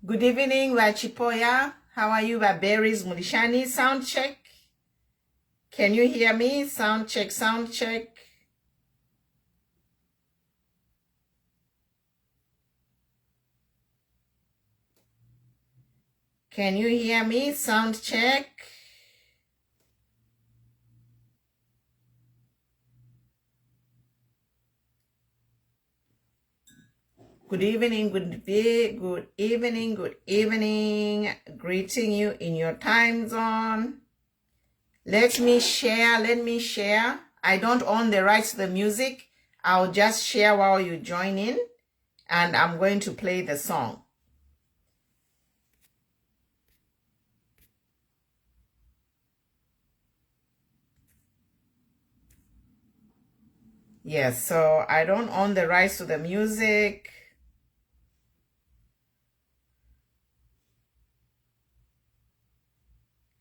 Good evening, Wachipoya. How are you, Berries Mulishani? Sound check. Can you hear me? Sound check, sound check. Can you hear me? Sound check. Good evening, good day, good evening, good evening. Greeting you in your time zone. Let me share. I don't own the rights to the music. I'll just share while you join in, and I'm going to play the song. Yes, so I don't own the rights to the music.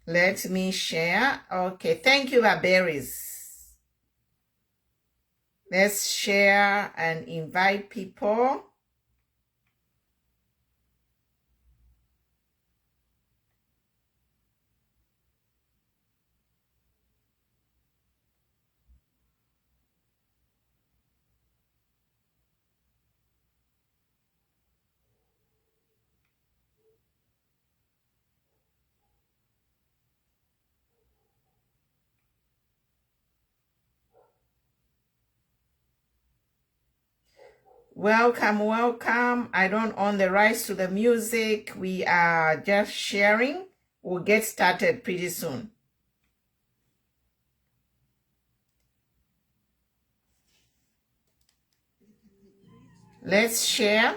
Let me share. Okay, thank you, Berries. Let's share and invite people. Welcome, welcome. I don't own the rights to the music. We are just sharing. We'll get started pretty soon. Let's share.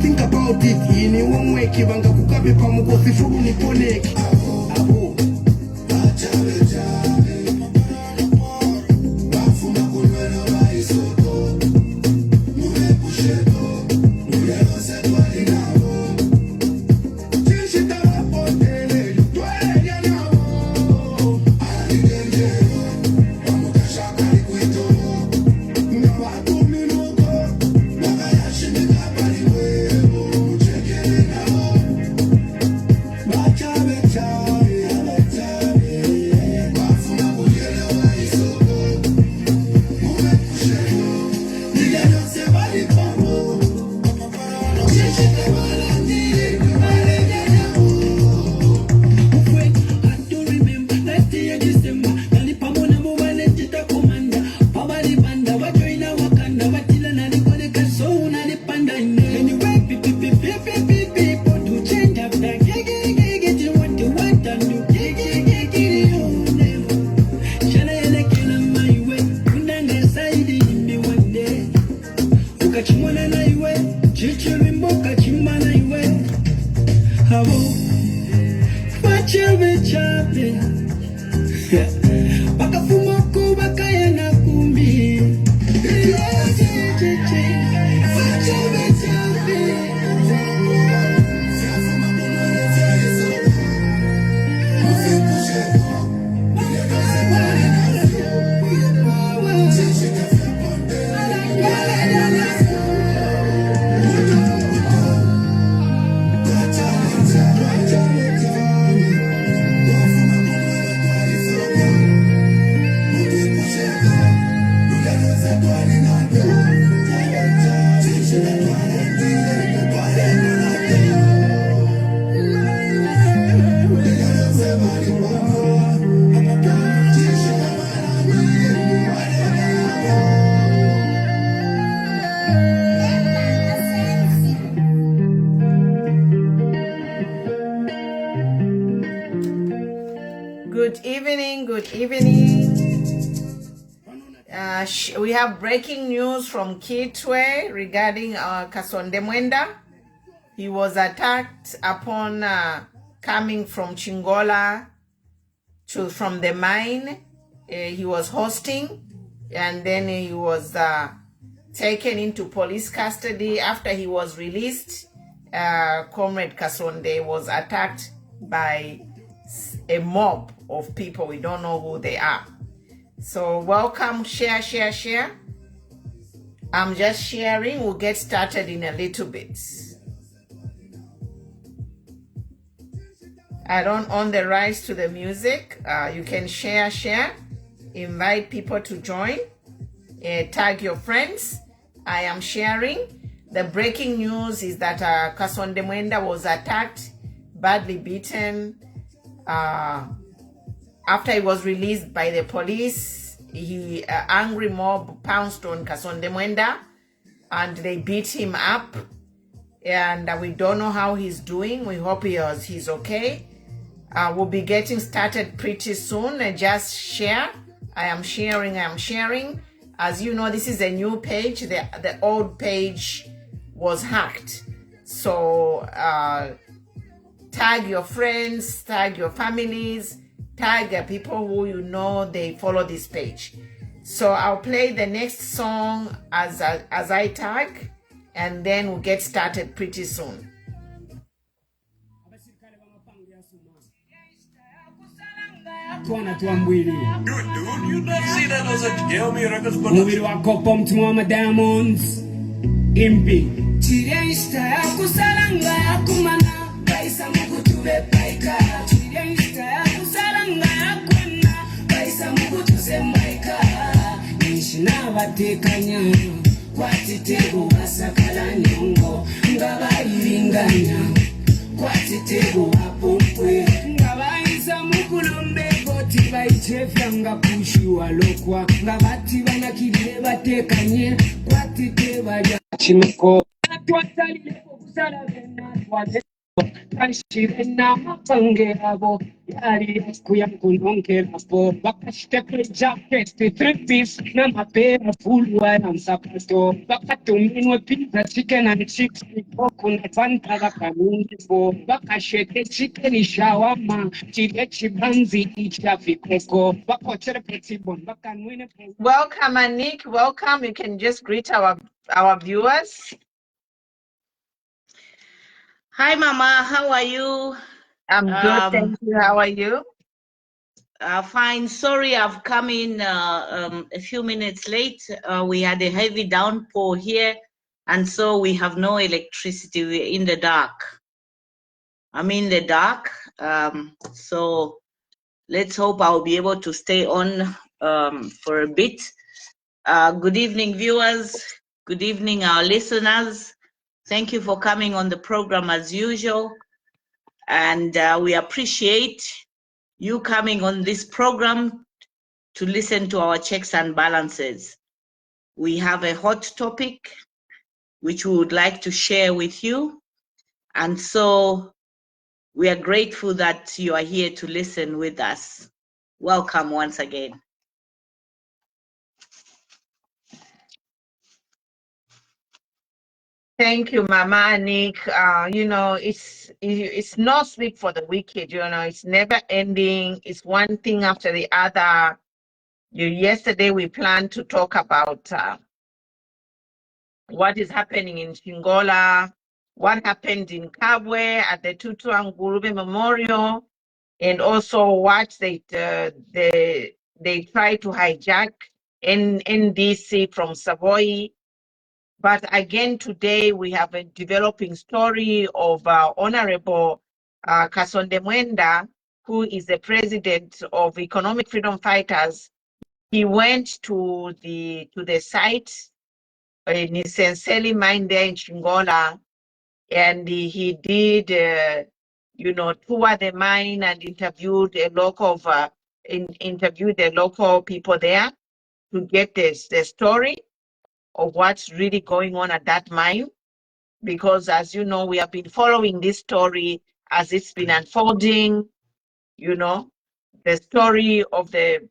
Think about about it. Ini wamweki banga kukabe pamugosi shuru niponeki. Abo Good evening. We have breaking news from Cadres regarding Kasonde Mwenda. He was attacked upon coming from Chingola from the mine he was hosting, and then he was taken into police custody. After he was released, Comrade Kasonde was attacked by a mob of people. We don't know who they are. So welcome, share. I'm just sharing. We'll get started in a little bit. I don't own the rights to the music. You can share, invite people to join, tag your friends. I am sharing. The breaking news is that Kasonde Mwenda was attacked, badly beaten. After he was released by the police, angry mob pounced on Kasonde Mwenda and they beat him up. And we don't know how he's doing. We hope he's okay. We'll be getting started pretty soon. Just share. I am sharing. As you know, this is a new page. The old page was hacked. So tag your friends, tag your families, tag people who you know they follow this page. So I'll play the next song as I tag, and then we'll get started pretty soon. You not see that as a Gelmi records, but we will cop on to Mama Diamonds. Impi. Chiresta kusalanga kumana paisa mukutube paika. Chiresta kusalanga kuna paisa mukutuse maika. Nishina watekanya kwatitego wasakala nyongo ngaba iringanya kwatitego wapompwe ngaba isa mukulombe goti baichefanga kushiwa lokwa ngaba tibana kile batekanye kwatite baja chimiko twatali kusala bena Kashirena mapange abo yari kuyankunonke abo bakashite jacket three-piece na mapera full wire sapato bakatuminwe pizza chicken and chips kuna fanta bakanunge bo bakashete chicken shawama chile chibanzi icha vikoko bakochere petibon bakanwine. Welcome, Anik. Welcome. You can just greet our viewers. Hi, Mama. How are you? I'm good, thank you. How are you? Fine. Sorry, I've come in a few minutes late. We had a heavy downpour here, and so we have no electricity. We're in the dark. I'm in the dark. So let's hope I'll be able to stay on for a bit. Good evening, viewers. Good evening, our listeners. Thank you for coming on the program as usual. And we appreciate you coming on this program to listen to our checks and balances. We have a hot topic which we would like to share with you. And so we are grateful that you are here to listen with us. Welcome once again. Thank you, Mama Anik. You know, it's no sleep for the wicked. You know, it's never ending. It's one thing after the other. Yesterday we planned to talk about what is happening in Chingola, what happened in Kabwe at the Tutu Ngurube Memorial, and also what they try to hijack NDC from Savoy. But again, today we have a developing story of Honorable Kasonde Mwenda, who is the president of Economic Freedom Fighters. He went to the site in Senseli mine there in Chingola, and he did, tour the mine and interviewed the local people there to get the story of what's really going on at that mine. Because as you know, we have been following this story as it's been unfolding, the story of the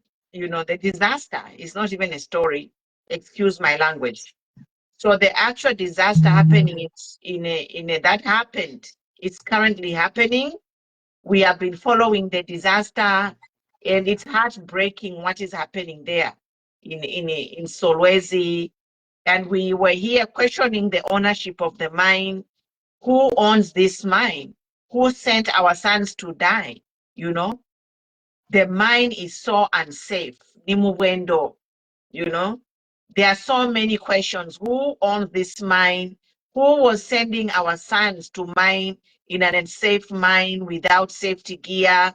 disaster is not even a story, excuse my language. So the actual disaster happening that happened, it's currently happening. We have been following the disaster, and it's heartbreaking what is happening there in Solwezi. And we were here questioning the ownership of the mine. Who owns this mine? Who sent our sons to die? The mine is so unsafe. Nimubwendo, there are so many questions. Who owns this mine? Who was sending our sons to mine in an unsafe mine without safety gear?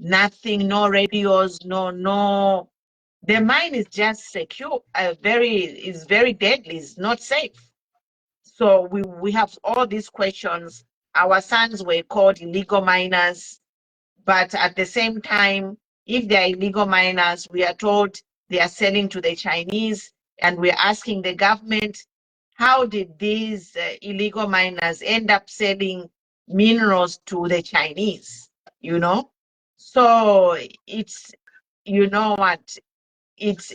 Nothing, no radios, no. The mine is just secure, it's very deadly, it's not safe. So we have all these questions. Our sons were called illegal miners, but at the same time, if they are illegal miners, we are told they are selling to the Chinese, and we're asking the government, how did these illegal miners end up selling minerals to the Chinese? So it's, what, it's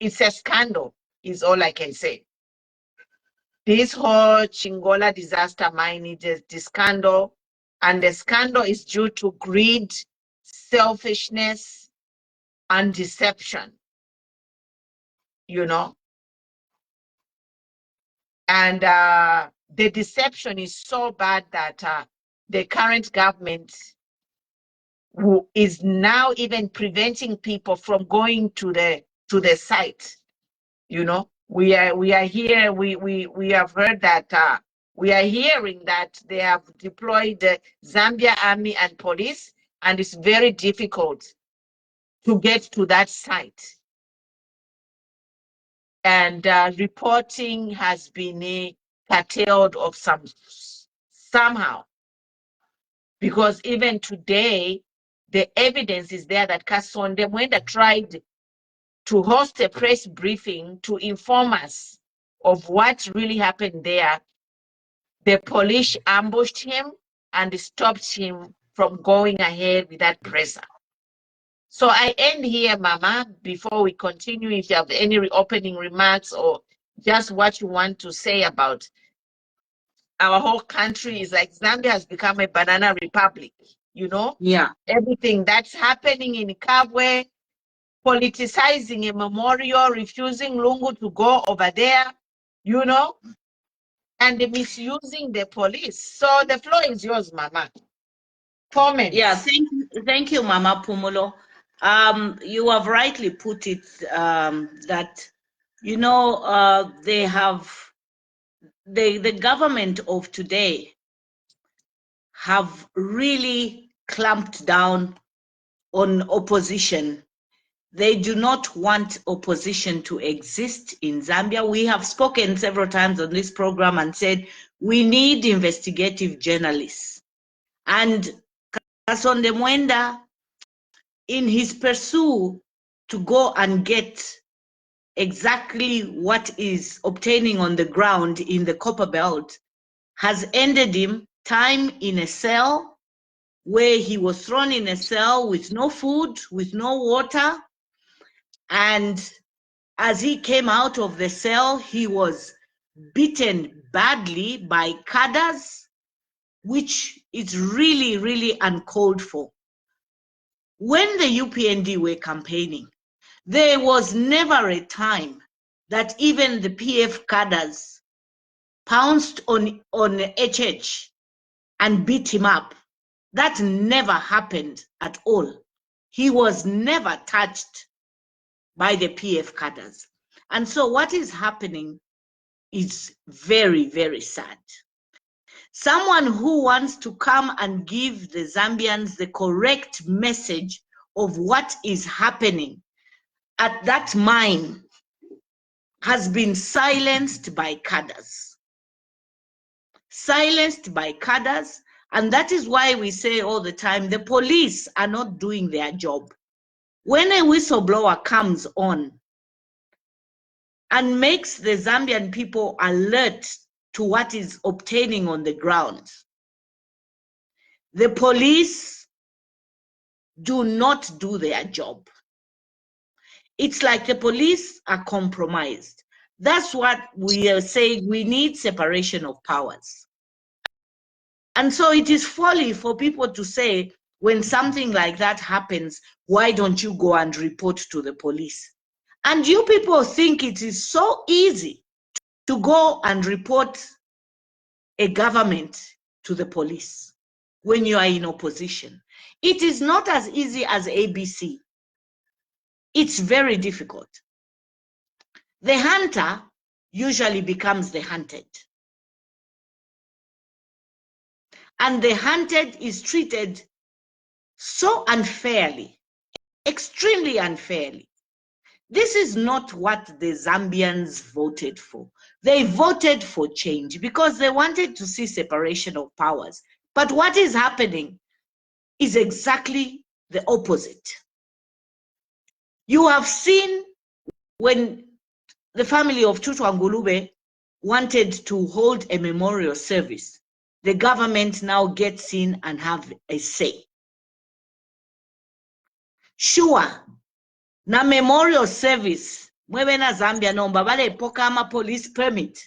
a scandal, is all I can say. This whole Chingola disaster mine is the scandal, and the scandal is due to greed, selfishness, and deception, And the deception is so bad that the current government who is now even preventing people from going to the site. We are here. We have heard that we are hearing that they have deployed the Zambia army and police, and it's very difficult to get to that site. And reporting has been curtailed of somehow, because even today the evidence is there that Kasonde Mwenda tried to host a press briefing to inform us of what really happened there. The police ambushed him and stopped him from going ahead with that pressure. So I end here, Mama, before we continue. If you have any opening remarks or just what you want to say about our whole country, is like Zambia has become a banana republic, you know? Yeah. Everything that's happening in Kabwe, politicizing a memorial, refusing Lungu to go over there, you know, and misusing the police. So the floor is yours, Mama. Comments. Yeah, thank you, Mama Pumulo. You have rightly put it, that, you know, they have, the government of today have really clamped down on opposition. They do not want opposition to exist in Zambia. We have spoken several times on this program and said we need investigative journalists. And Kasonde Mwenda, in his pursuit to go and get exactly what is obtaining on the ground in the Copper Belt, has ended him time in a cell, where he was thrown in a cell with no food, with no water. And as he came out of the cell, he was beaten badly by Cadres, which is really, really uncalled for. When the UPND were campaigning, there was never a time that even the PF cadres pounced on HH and beat him up. That never happened at all. He was never touched by the PF cadres. And so what is happening is very, very sad. Someone who wants to come and give the Zambians the correct message of what is happening at that mine has been silenced by cadres. Silenced by cadres, and that is why we say all the time, the police are not doing their job. When a whistleblower comes on and makes the Zambian people alert to what is obtaining on the ground, the police do not do their job. It's like the police are compromised. That's what we are saying. We need separation of powers. And so it is folly for people to say, when something like that happens, why don't you go and report to the police? And you people think it is so easy to go and report a government to the police when you are in opposition. It is not as easy as ABC. It's very difficult. The hunter usually becomes the hunted. And the hunted is treated so unfairly, extremely unfairly. This is not what the Zambians voted for. They voted for change because they wanted to see separation of powers. But what is happening is exactly the opposite. You have seen when the family of Tutu Angulube wanted to hold a memorial service, the government now gets in and have a say. Sure, na memorial service, mwewe na Zambia nomba bale pokama police permit.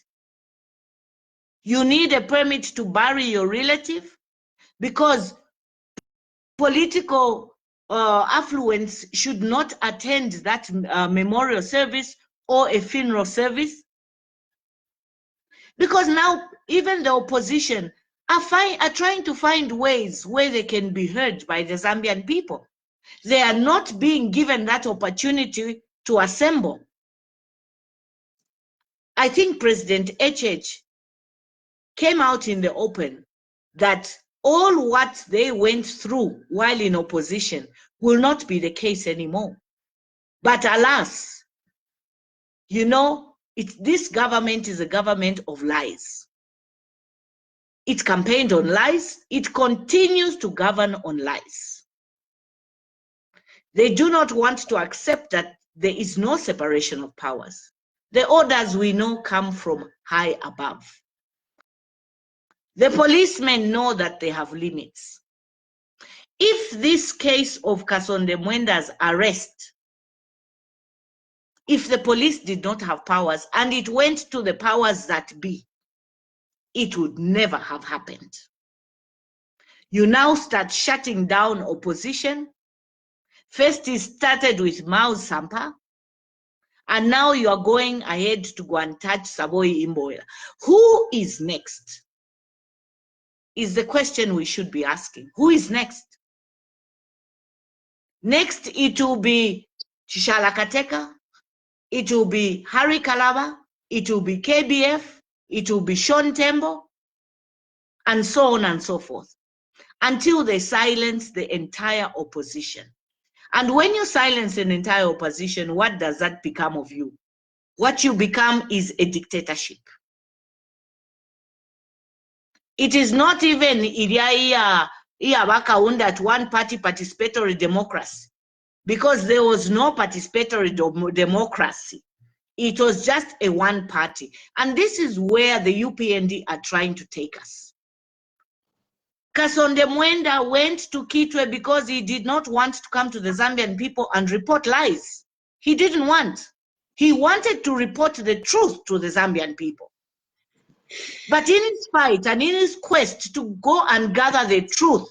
You need a permit to bury your relative because political affluence should not attend that memorial service or a funeral service. Because now even the opposition are trying to find ways where they can be heard by the Zambian people. They are not being given that opportunity to assemble. I think President HH came out in the open that all what they went through while in opposition will not be the case anymore. But alas, you know, this government is a government of lies. It campaigned on lies. It continues to govern on lies. They do not want to accept that there is no separation of powers. The orders we know come from high above. The policemen know that they have limits. If this case of Kasonde Mwenda's arrest, if the police did not have powers and it went to the powers that be, it would never have happened. You now start shutting down opposition. First it started with Mao Sampa, and now you are going ahead to go and touch Savoy Imboya. Who is next? Is the question we should be asking. Who is next? Next, it will be Chishala Kateka, it will be Harry Kalaba, it will be KBF, it will be Sean Tembo, and so on and so forth, until they silence the entire opposition. And when you silence an entire opposition, what does that become of you? What you become is a dictatorship. It is not even that one-party participatory democracy, because there was no participatory democracy. It was just a one party. And this is where the UPND are trying to take us. Kasonde Mwenda went to Kitwe because he did not want to come to the Zambian people and report lies. He didn't want. He wanted to report the truth to the Zambian people. But in his fight and in his quest to go and gather the truth,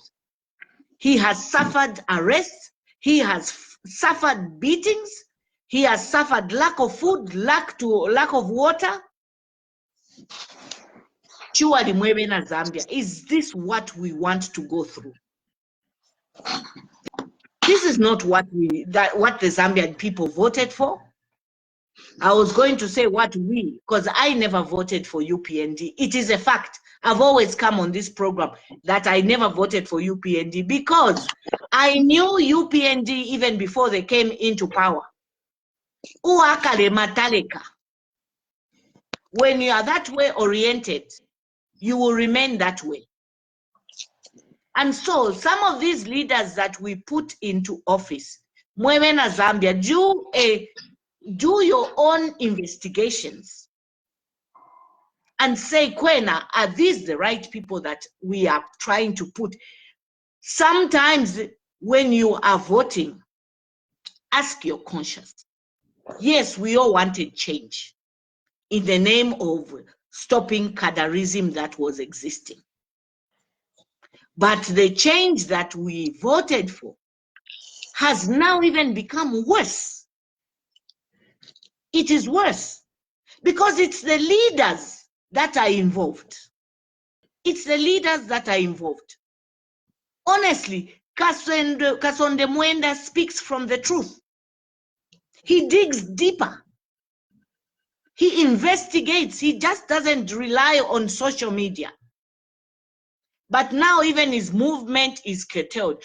he has suffered arrests, he has suffered beatings, he has suffered lack of food, lack of water. Surely, Mwebena Zambia, is this what we want to go through? This is not what the Zambian people voted for. I was going to say what we, because I never voted for UPND. It is a fact. I've always come on this program that I never voted for UPND because I knew UPND even before they came into power. Uakale mataleka. When you are that way oriented, you will remain that way. And so some of these leaders that we put into office, Mwebena Zambia, do your own investigations and say, Kwena, are these the right people that we are trying to put? Sometimes when you are voting, ask your conscience. Yes, we all wanted change in the name of stopping Cadresism that was existing. But the change that we voted for has now even become worse. It is worse because it's the leaders that are involved. It's the leaders that are involved. Honestly, Kasonde Mwenda speaks from the truth. He digs deeper. He investigates. He just doesn't rely on social media. But now even his movement is curtailed.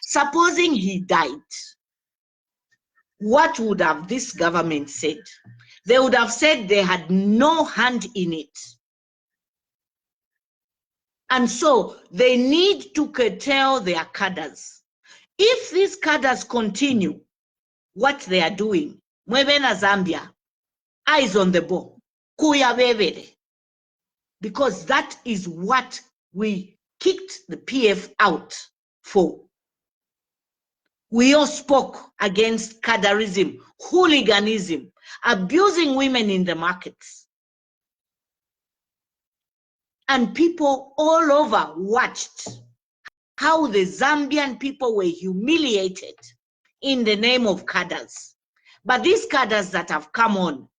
Supposing he died, what would have this government said? They would have said they had no hand in it. And so they need to curtail their cadres. If these cadres continue what they are doing, Mwebena Zambia, eyes on the ball, kuya bebere. Because that is what we kicked the PF out for. We all spoke against Cadresism, hooliganism, abusing women in the markets. And people all over watched how the Zambian people were humiliated in the name of cadres. But these cadres that have come on,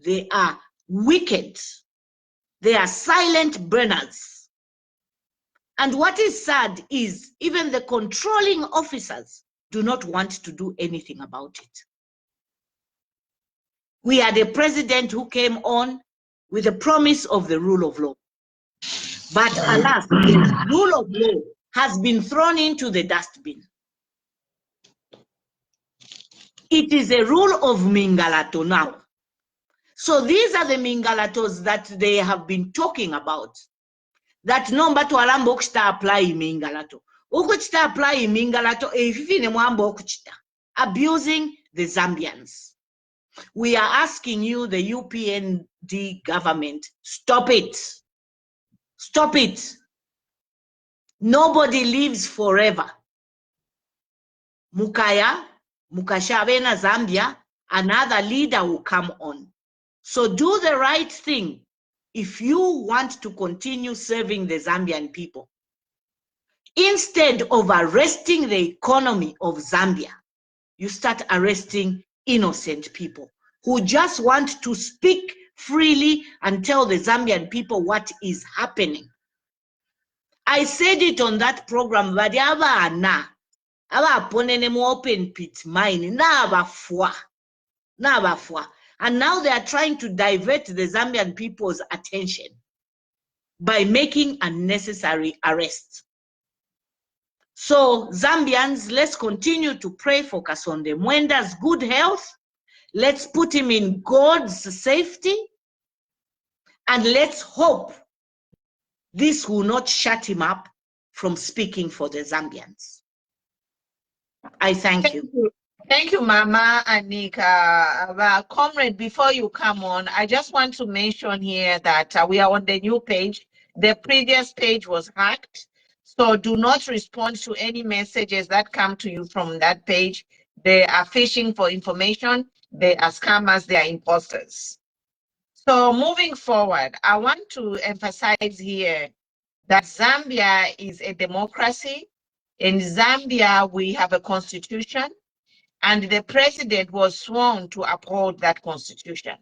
they are wicked. They are silent burners. And what is sad is even the controlling officers do not want to do anything about it. We had a president who came on with the promise of the rule of law. But alas, the rule of law has been thrown into the dustbin. It is a rule of Mingalato now. So these are the Mingalatos that they have been talking about. That number to alambo kuchita apply Mingalato. Ukuchita apply Mingalato ifine mwambo kuchita. Abusing the Zambians. We are asking you, the UPND government, stop it. Stop it. Nobody lives forever. Mukaya, Mukashavena, Zambia, another leader will come on. So do the right thing if you want to continue serving the Zambian people. Instead of arresting the economy of Zambia, you start arresting innocent people who just want to speak freely and tell the Zambian people what is happening. I said it on that program, but aba ponene mu open pit mine, and now they are trying to divert the Zambian people's attention by making unnecessary arrests. So Zambians, let's continue to pray for Kasonde Mwenda's good health. Let's put him in God's safety. And let's hope this will not shut him up from speaking for the Zambians. I thank you. Thank you, Mama Anika. Comrade, before you come on, I just want to mention here that we are on the new page. The previous page was hacked. So do not respond to any messages that come to you from that page. They are fishing for information. They are scammers. They are imposters. So moving forward, I want to emphasize here that Zambia is a democracy. In Zambia, we have a constitution, and the president was sworn to uphold that constitution.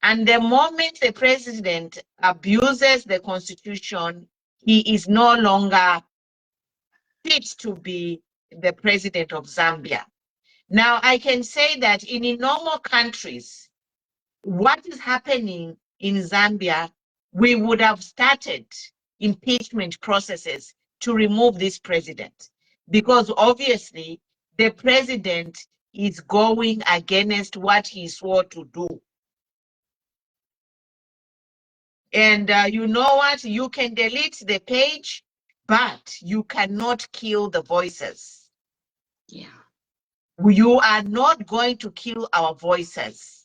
And the moment the president abuses the constitution, he is no longer fit to be the president of Zambia. Now, I can say that in normal countries, what is happening in Zambia, we would have started impeachment processes to remove this president, because obviously the president is going against what he swore to do. And you know what? You can delete the page, but you cannot kill the voices. Yeah. You are not going to kill our voices.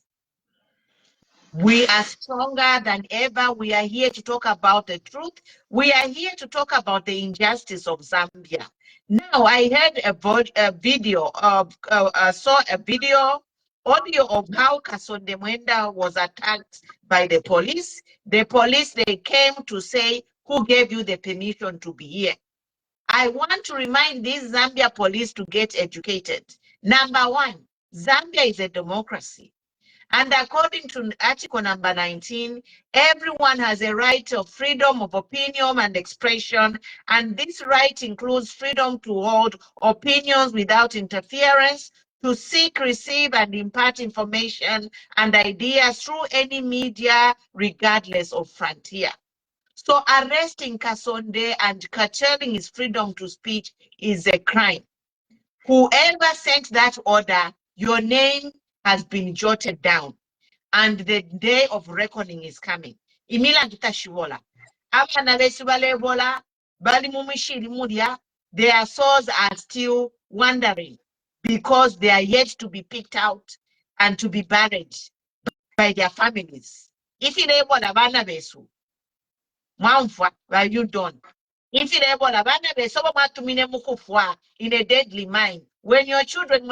We are stronger than ever. We are here to talk about the truth. We are here to talk about the injustice of Zambia. Now, I heard a video of, saw a video, audio of how Kasonde Mwenda was attacked by the police. The police, they came to say, who gave you the permission to be here? I want to remind these Zambia police to get educated. Number one, Zambia is a democracy. And according to Article number 19, everyone has a right of freedom of opinion and expression. And this right includes freedom to hold opinions without interference, to seek, receive, and impart information and ideas through any media, regardless of frontier. So arresting Kasonde and curtailing his freedom to speech is a crime. Whoever sent that order, your name has been jotted down, and the day of reckoning is coming. Imila tutashibola. Abana besu balebola, bali mumishiri mudia, their souls are still wandering because they are yet to be picked out and to be buried by their families. If you ebola bana besu, mwamfwa, are you done? If you ebola bana besu, matumine mukufwa in a deadly mine. When your children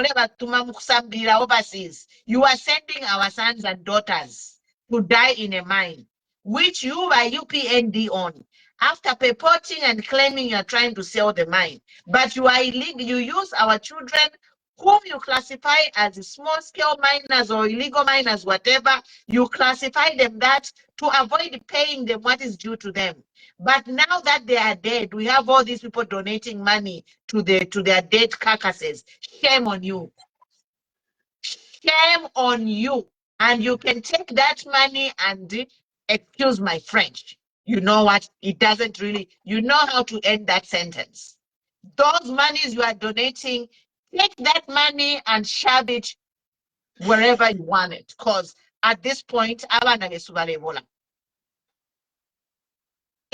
overseas, you are sending our sons and daughters to die in a mine, which you are UPND on, after purporting and claiming you are trying to sell the mine. But you are illegal. You use our children, whom you classify as small-scale miners or illegal miners, whatever, you classify them that to avoid paying them what is due to them. But now that they are dead, we have all these people donating money to their dead carcasses. Shame on you. Shame on you. And you can take that money and, excuse my French, you know what? It doesn't really, you know how to end that sentence. Those monies you are donating, take that money and shove it wherever you want it. Because at this point,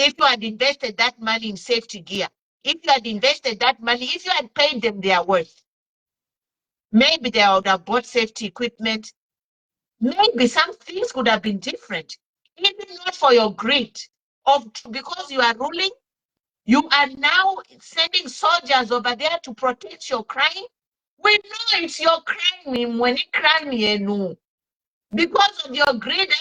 if you had invested that money in safety gear, if you had invested that money, if you had paid them their worth, maybe they would have bought safety equipment, maybe some things could have been different, even not for your greed because you are ruling. You are now sending soldiers over there to protect your crime. We know it's your crime when it crime you. Because of your greed,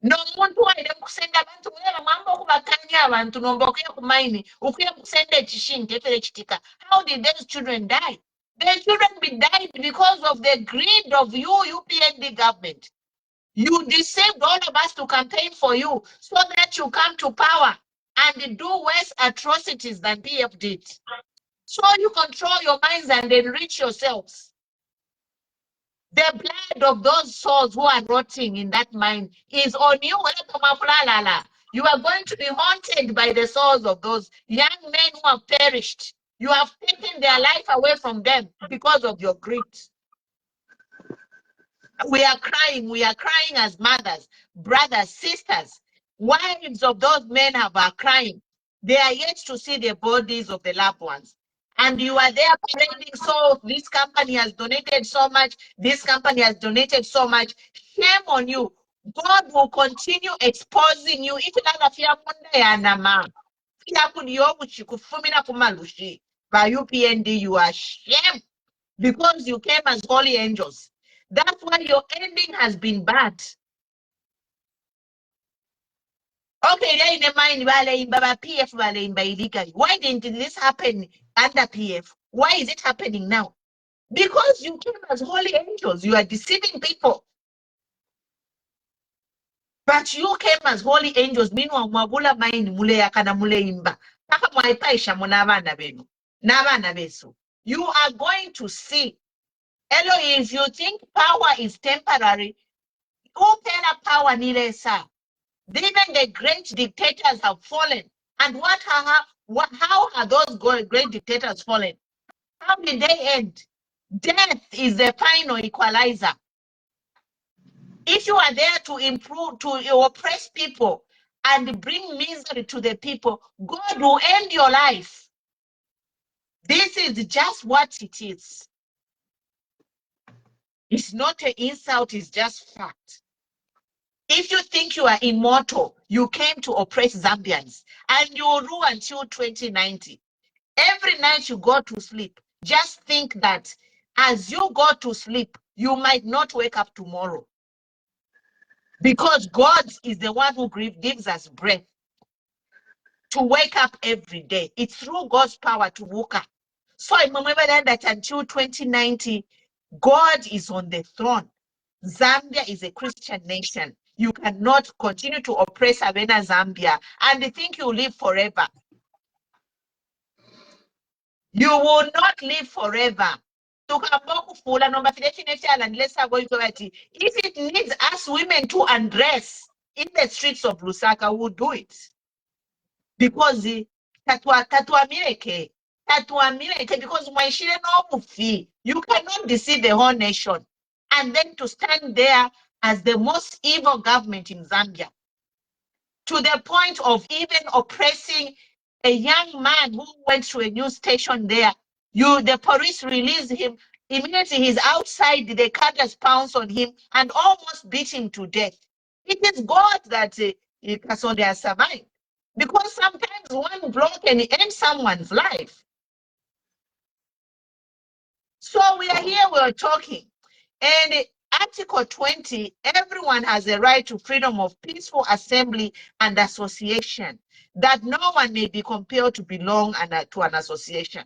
nomuntu waida kusenda abantu muleba mwamba okubakanya abantu nomba okuya kumaini okuya kusenda ekishinga efere kitika. How did those children die? The children be died because of the greed of you, UPND government. You deceived all of us to campaign for you so that you come to power and do worse atrocities than PF did. So you control your minds and enrich yourselves. The blood of those souls who are rotting in that mind is on you. You are going to be haunted by the souls of those young men who have perished. You have taken their life away from them because of your greed. We are crying as mothers, brothers, sisters. Wives of those men are crying. They are yet to see the bodies of the loved ones. And you are there parading, so this company has donated so much, this company has donated so much. Shame on you. God will continue exposing you. By UPND, you are shame because you came as holy angels. That's why your ending has been bad. Okay, they're in the mind, PF illegally. Why didn't this happen under PF? Why is it happening now? Because you came as holy angels. You are deceiving people. But you came as holy angels. Meanwhile, mwabula mind muleya kana muleimba. Paka mwaipaisha munabana benu. Nabana besu. You are going to see. Hello, if you think power is temporary, who can power nilesa? Even the great dictators have fallen. And how are those great dictators fallen? How did they end? Death is the final equalizer. If you are there to improve, to oppress people and bring misery to the people, God will end your life. This is just what it is. It's not an insult, it's just fact. If you think you are immortal, you came to oppress Zambians and you will rule until 2090. Every night you go to sleep, just think that as you go to sleep, you might not wake up tomorrow. Because God is the one who gives us breath to wake up every day. It's through God's power to wake up. So I remember that until 2090, God is on the throne. Zambia is a Christian nation. You cannot continue to oppress Avena Zambia and think you live forever. You will not live forever. If it needs us women to undress in the streets of Lusaka, we'll do it. Because you cannot deceive the whole nation and then to stand there as the most evil government in Zambia, to the point of even oppressing a young man who went to a news station there. The police released him. Immediately he's outside, the Cadres pounced on him and almost beat him to death. It is God that Kasonde has survived. Because sometimes one blow can end someone's life. So we are here, we're talking. And Article 20, everyone has a right to freedom of peaceful assembly and association, that no one may be compelled to belong to an association.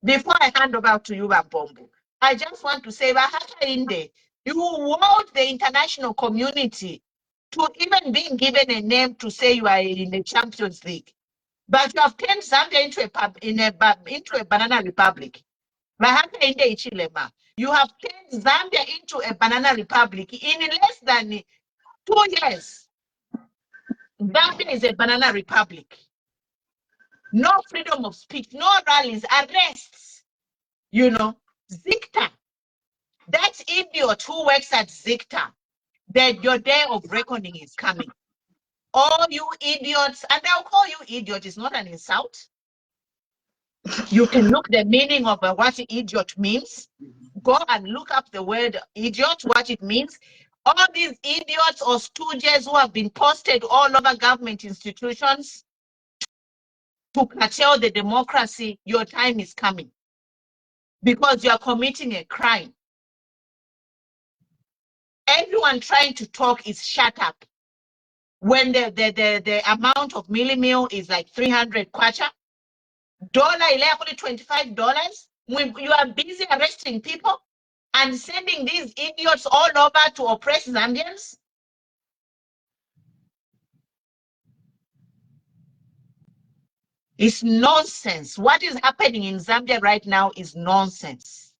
Before I hand over to you, Bambombo, I just want to say, you want the international community to even being given a name to say you are in the Champions League. But you have turned Zambia into a banana republic. You have turned Zambia into a banana republic in less than 2 years. Zambia is a banana republic. No freedom of speech, no rallies, arrests. You know, Zicta, that idiot who works at Zicta, your day of reckoning is coming. All you idiots, and I'll call you idiot, it's not an insult. You can look the meaning of what idiot means. Go and look up the word idiot, what it means. All these idiots or stooges who have been posted all over government institutions to curtail the democracy, your time is coming. Because you are committing a crime. Everyone trying to talk is shut up. When the amount of millimil is like 300 kwacha, $25, you are busy arresting people and sending these idiots all over to oppress Zambians. It's nonsense. What is happening in Zambia right now is nonsense.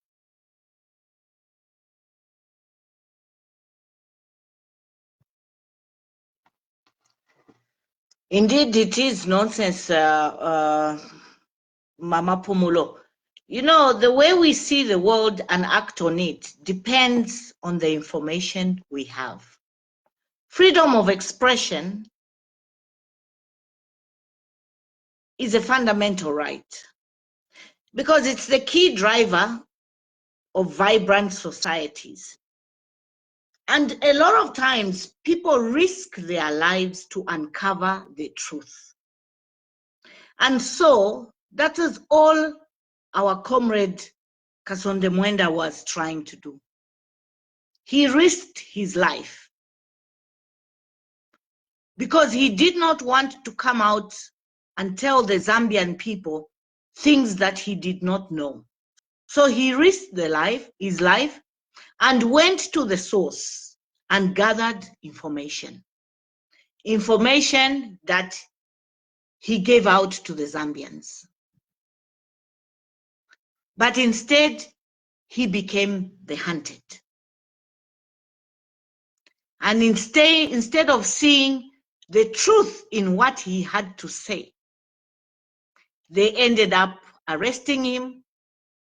Indeed, it is nonsense, Mama Pumulo. You know, the way we see the world and act on it depends on the information we have. Freedom of expression is a fundamental right because it's the key driver of vibrant societies. And a lot of times, people risk their lives to uncover the truth. And so, that is all our comrade Kasonde Mwenda was trying to do. He risked his life because he did not want to come out and tell the Zambian people things that he did not know. So he risked his life and went to the source and gathered information that he gave out to the Zambians. But instead, he became the hunted. And instead of seeing the truth in what he had to say, they ended up arresting him,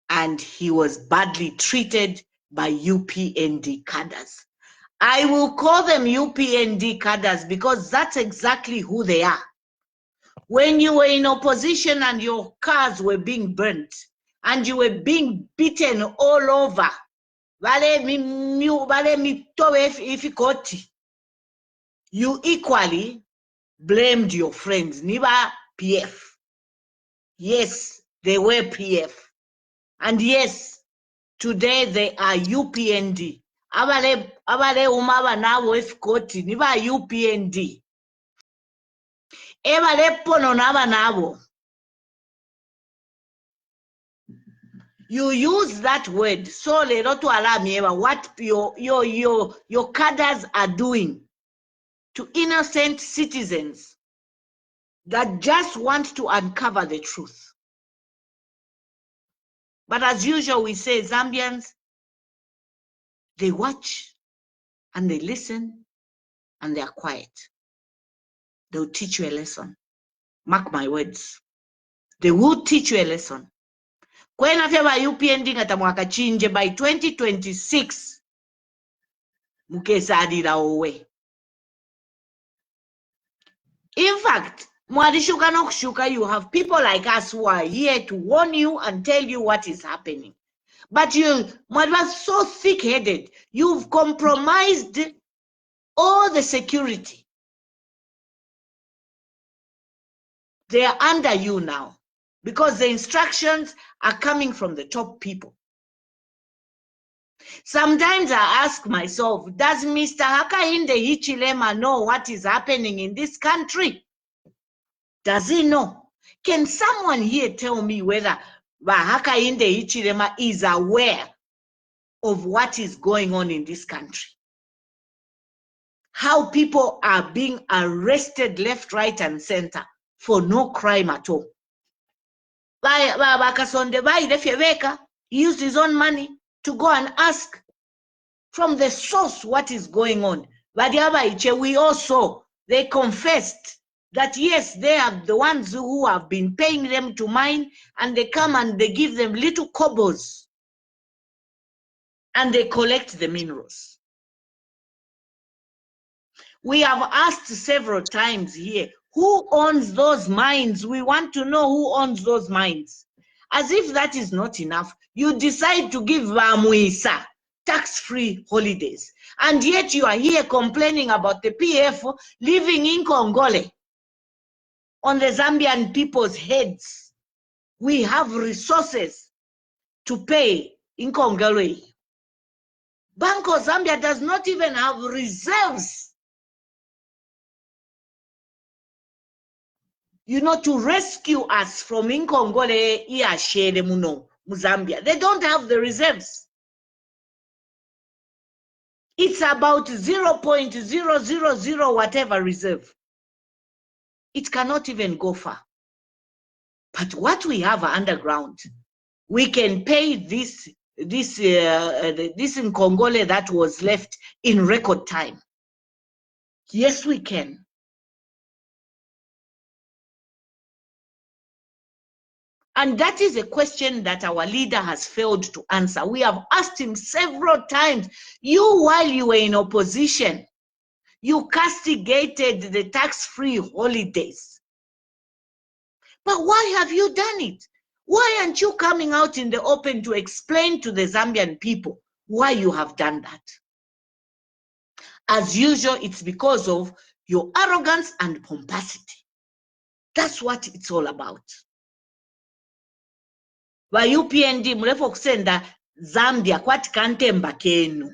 and he was badly treated by UPND cadres. I will call them UPND cadres because that's exactly who they are. When you were in opposition and your cars were being burnt and you were being beaten all over, you equally blamed your friends. Niba PF. Yes, they were PF. And yes, today they are UPND. Abale umaba nabo efikoti niba UPND. Ebale pono naba nabo. You use that word so lero to alarm what your cadres are doing to innocent citizens that just want to uncover the truth. But as usual, we say Zambians, they watch and they listen and they are quiet. They'll teach you a lesson. Mark my words. They will teach you a lesson. Kwena feba UPND ngata mwaka chinje by 2026. Mukesa adira owe. In fact, mwadishuka no kushuka, you have people like us who are here to warn you and tell you what is happening. But you are so thick-headed, you've compromised all the security. They are under you now because the instructions are coming from the top people. Sometimes I ask myself, does Mr. Hakainde Hichilema know what is happening in this country? Does he know? Can someone here tell me whether Hakainde Hichilema is aware of what is going on in this country? How people are being arrested left, right, and center for no crime at all. Kasonde he used his own money to go and ask from the source what is going on. We also, they confessed that yes, they are the ones who have been paying them to mine, and they come and they give them little kobos and they collect the minerals. We have asked several times here, who owns those mines? We want to know who owns those mines. As if that is not enough, you decide to give Vamuisa tax-free holidays. And yet you are here complaining about the PF living in Congole on the Zambian people's heads. We have resources to pay in Congole. Bank of Zambia does not even have reserves, to rescue us from Nkongole Iashere Muno, Zambia. They don't have the reserves. It's about 0.000 whatever reserve. It cannot even go far. But what we have underground, we can pay this in Congole that was left in record time. Yes, we can. And that is a question that our leader has failed to answer. We have asked him several times. While you were in opposition, you castigated the tax-free holidays. But why have you done it? Why aren't you coming out in the open to explain to the Zambian people why you have done that? As usual, it's because of your arrogance and pomposity. That's what it's all about. Ba UPND mrefu kusenda Zambia kwati kantemba kenu.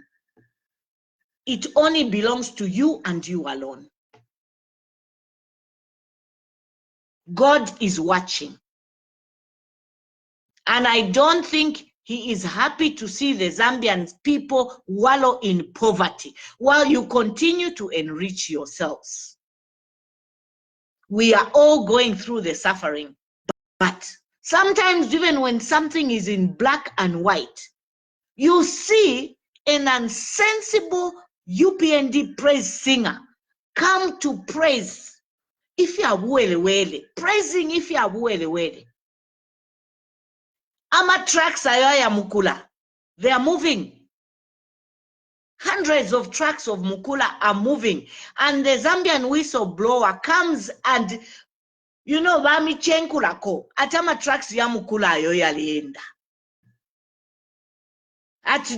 It only belongs to you and you alone. God is watching. And I don't think he is happy to see the Zambian people wallow in poverty while you continue to enrich yourselves. We are all going through the suffering, but sometimes even when something is in black and white, you see an unsensible UPND praise singer come to praise if you are praising if you are Ama trucks ayaya Mukula, they are moving. Hundreds of trucks of Mukula are moving, and the Zambian whistleblower comes and Bami Chenkulako, atama trucks ya Mukula ayoya lienda.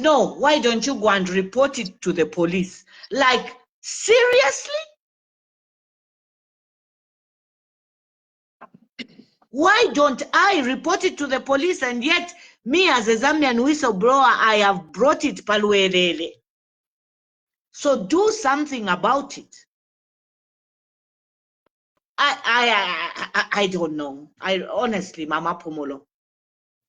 No, why don't you go and report it to the police? Like, seriously? Why don't I report it to the police, and yet me as a Zambian whistleblower, I have brought it palwerele? So do something about it. I don't know. Honestly, Mama Pomolo,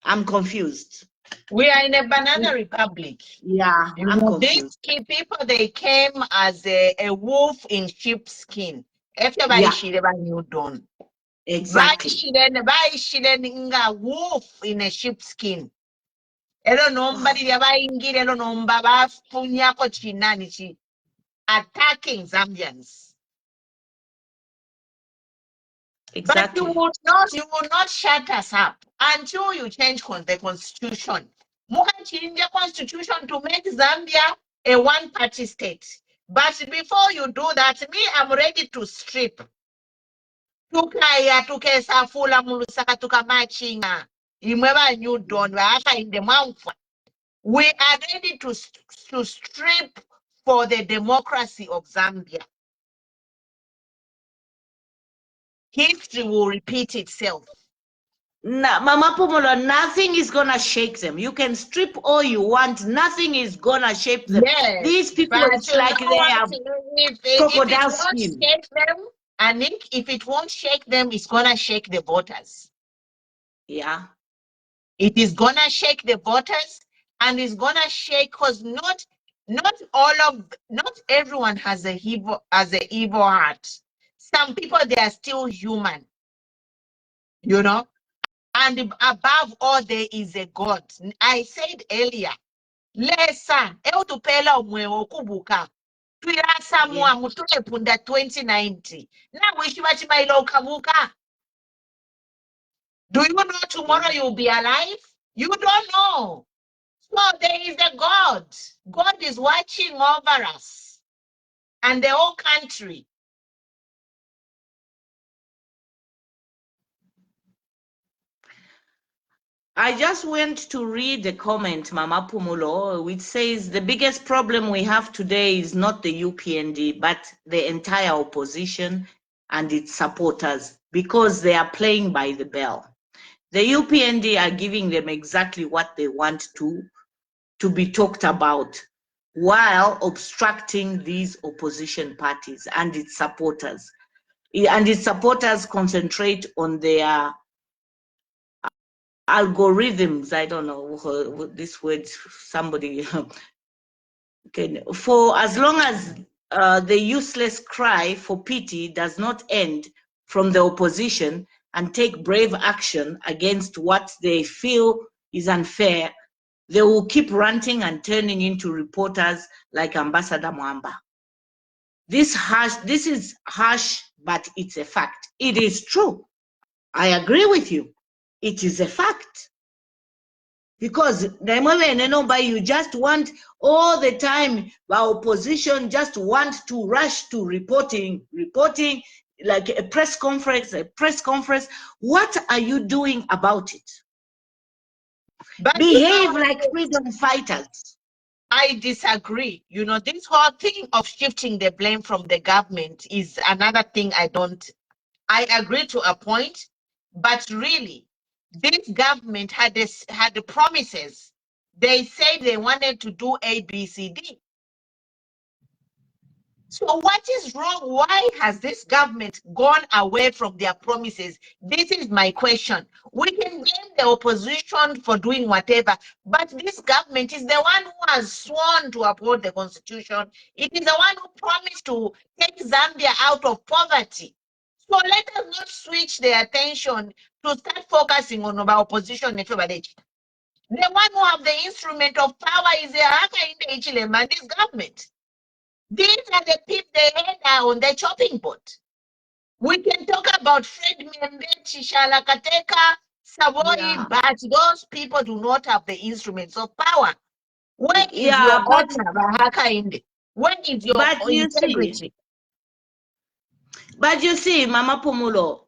I'm confused. We are in a banana republic. Yeah, I'm confused. These people, they came as a wolf in sheep's skin. Everybody you done. Exactly. By wolf in a sheep's skin. Elo nobody yabayingile elo nomba bafunyako chinani attacking Zambians. Exactly. But you will not shut us up until you change the constitution. Muka change the constitution to make Zambia a one-party state. But before you do that, me, I'm ready to strip. Tukaya tukesafula mulusaka tukamachinga. Imweba new dawn in the month. We are ready to strip for the democracy of Zambia. History will repeat itself. Mama Pomolo, nothing is gonna shake them. You can strip all you want. Nothing is gonna shake them. Yes, these people, it's like they have crocodile skin. If it won't shake them, it's gonna shake the voters. Yeah. It is gonna shake the voters, and it's gonna shake because not everyone has a evil heart. Some people, they are still human, and above all, there is a God. I said earlier, lesa eutupela omwewo kubuka twirasa mwa mutule punda 2090 na wishi bachimaila ukabuka. Do you know tomorrow you'll be alive? You don't know. So there is a God. God is watching over us and the whole country. I just went to read the comment, Mama Pumulo, which says the biggest problem we have today is not the UPND, but the entire opposition and its supporters, because they are playing by the bell. The UPND are giving them exactly what they want to be talked about, while obstructing these opposition parties and its supporters. And its supporters concentrate on their algorithms. I don't know what this word, somebody can, for as long as the useless cry for pity does not end from the opposition and take brave action against what they feel is unfair, they will keep ranting and turning into reporters like Ambassador Mwamba. This is harsh, but it's a fact. It is true. I agree with you. It is a fact. Because you just want all the time, our opposition just want to rush to reporting like a press conference. What are you doing about it? But Behave like freedom fighters. I disagree. You know, this whole thing of shifting the blame from the government is another thing I agree to a point, but really, this government had the promises. They said they wanted to do A, B, C, D. So what is wrong? Why has this government gone away from their promises? This is my question. We can blame the opposition for doing whatever, but this government is the one who has sworn to uphold the constitution. It is the one who promised to take Zambia out of poverty. So let us not switch the attention to start focusing on our opposition. The one who have the instrument of power is the Hakainde Hichilema and this government. These are the people they had on the chopping board. We can talk about Fred Membechi, Shalakateka, Savoy, but those people do not have the instruments of power. Where is your honor, Hakainde? Where is your integrity? But you see, Mama Pumulo,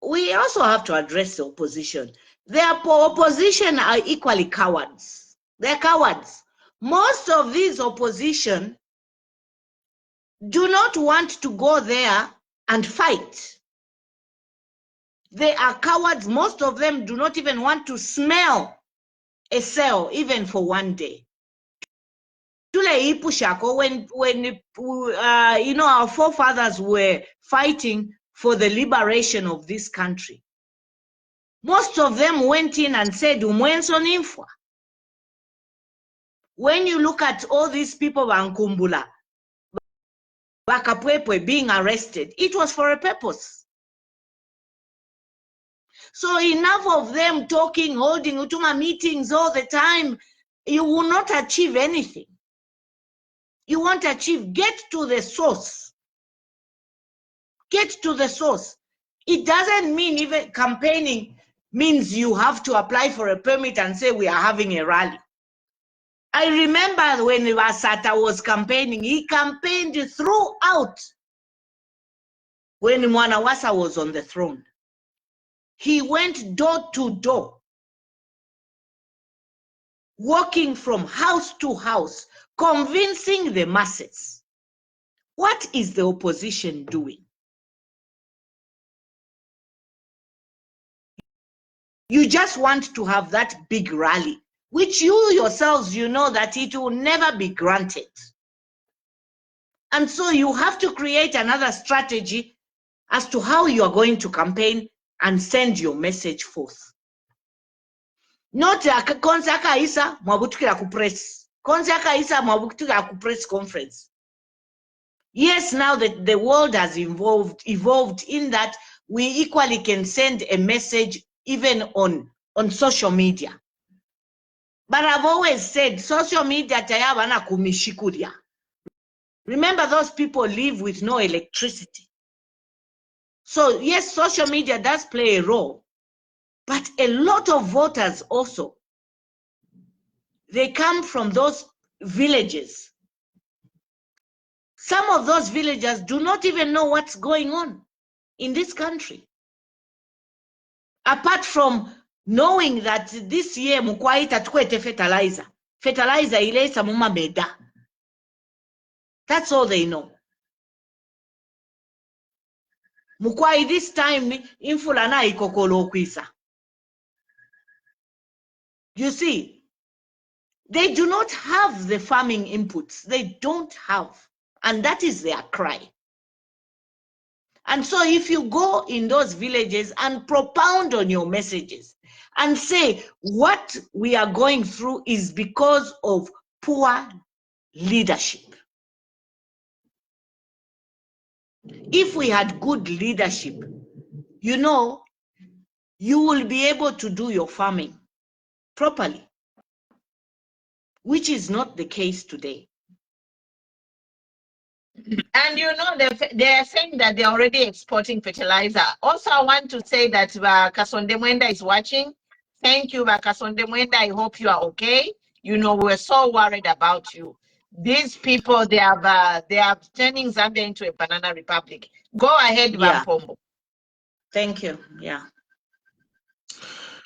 we also have to address the opposition. The opposition are equally cowards. They're cowards. Most of these opposition do not want to go there and fight. They are cowards. Most of them do not even want to smell a cell, even for one day. When you know, our forefathers were fighting for the liberation of this country, most of them went in and said, when you look at all these people, Bankumbula, Bakapwepwe being arrested, it was for a purpose. So enough of them talking, holding Utuma meetings all the time. You will not achieve anything. You won't achieve. Get to the source. Get to the source. It doesn't mean even campaigning means you have to apply for a permit and say we are having a rally. I remember when Wasata was campaigning, he campaigned throughout when Mwanawasa was on the throne. He went door to door, walking from house to house, convincing the masses. What is the opposition doing? You just want to have that big rally, which you yourselves, you know that it will never be granted. And so you have to create another strategy as to how you are going to campaign and send your message forth. Not Konsaka Isa Mwabutukira ku press. Konsaka Isa Mwabutukira ku press conference. Yes, now that the world has evolved in that we equally can send a message even on social media. But I've always said social media tayabana kumishikuria. Remember, those people live with no electricity. So yes, social media does play a role, but a lot of voters also, they come from those villages. Some of those villagers do not even know what's going on in this country. Apart from knowing that this year mukwaita tukwete fertilizer ilesa mumameda. That's all they know. Mukwai this time infula na ikokolo kwisa. You see, they do not have the farming inputs. They don't have. And that is their cry. And so if you go in those villages and propound on your messages and say what we are going through is because of poor leadership. If we had good leadership, you know, you will be able to do your farming properly, which is not the case today. And you know, they are saying that they're already exporting fertilizer. Also, I want to say that Kasonde Mwenda is watching. Thank you, Kasonde Mwenda. I hope you are okay. You know, we're so worried about you. These people, they are turning Zambia into a banana republic. Go ahead, Yeah. Vampombo. Thank you. Yeah.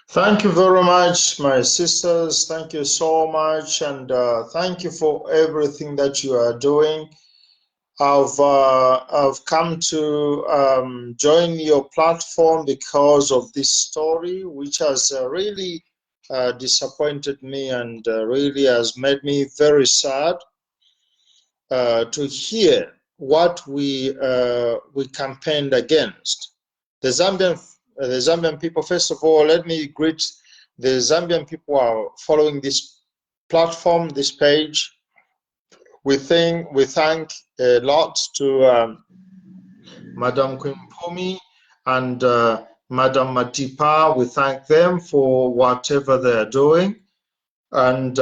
Thank you very much, my sisters. Thank you so much, and thank you for everything that you are doing. I've come to join your platform because of this story, which has really disappointed me and really has made me very sad to hear what we campaigned against. The Zambian people. First of all, let me greet the Zambian people who are following this platform, this page. We thank a lot to Madam Kwimpumi and Madam Matipa. We thank them for whatever they are doing. And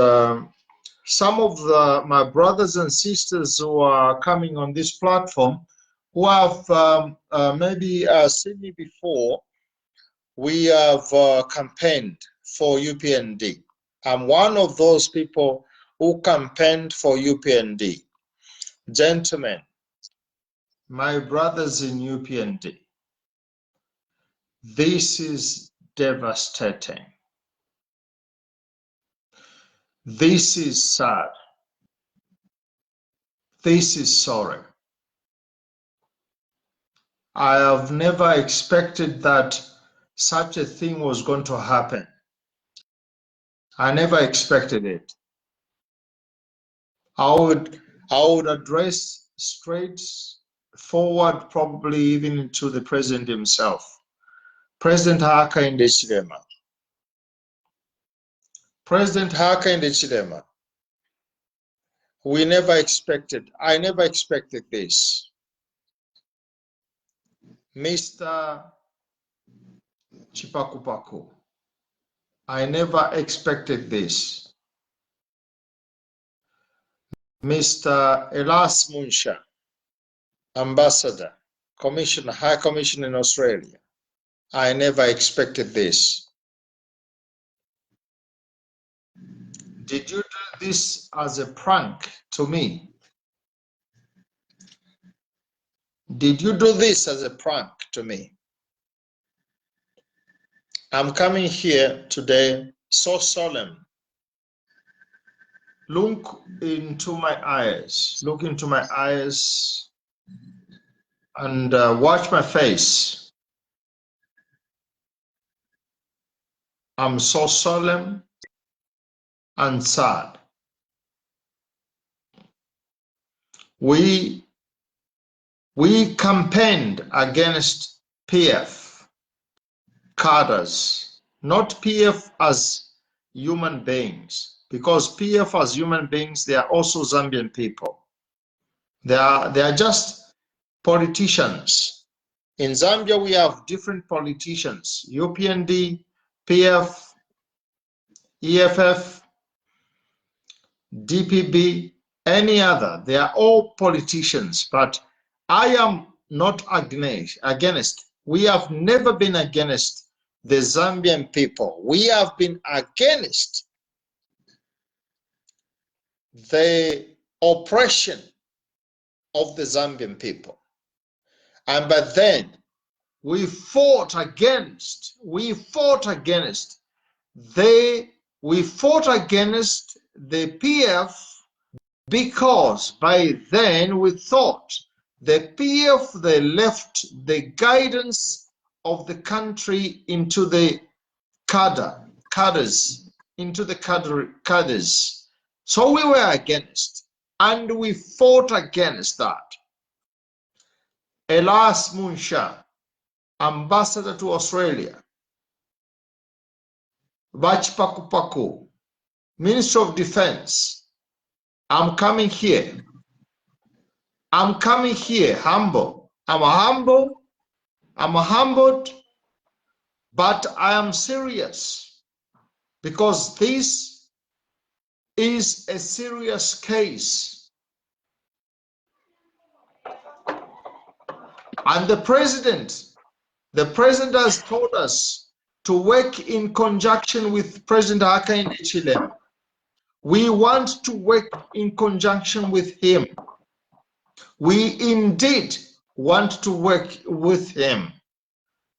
some of my brothers and sisters who are coming on this platform, who have maybe seen me before, we have campaigned for UPND. I'm one of those people who campaigned for UPND. Gentlemen, my brothers in UPND, this is devastating. This is sad. This is sorry. I have never expected that such a thing was going to happen. I never expected it. I would address straight forward, probably even to the president himself. President Hakainde Hichilema. President Hakainde Hichilema. I never expected this. Mr. Chipakupaku, I never expected this. Mr. Elas Munsha, Ambassador, Commissioner, High Commissioner in Australia, I never expected this. Did you do this as a prank to me? Did you do this as a prank to me? I'm coming here today so solemn. Look into my eyes. Look into my eyes and watch my face. I'm so solemn and sad. We campaigned against PF, Cadres, not PF as human beings, because PF as human beings, they are also Zambian people. They are just politicians. In Zambia, we have different politicians, UPND, PF, EFF, DPB, any other. They are all politicians, but I am not against. We have never been against the Zambian people. We have been against the oppression of the Zambian people. And but then we fought against we fought against the PF because by then we thought the PF, they left the guidance of the country into the cadres, into the cadres. So we were against, and we fought against that. Elas Munsha, ambassador to Australia, Paku, Minister of Defense, I'm coming here. I'm coming here humble. I'm humbled, but I am serious because this is a serious case. And the president has told us to work in conjunction with President Hakainde Hichilema. We want to work in conjunction with him. We indeed want to work with him.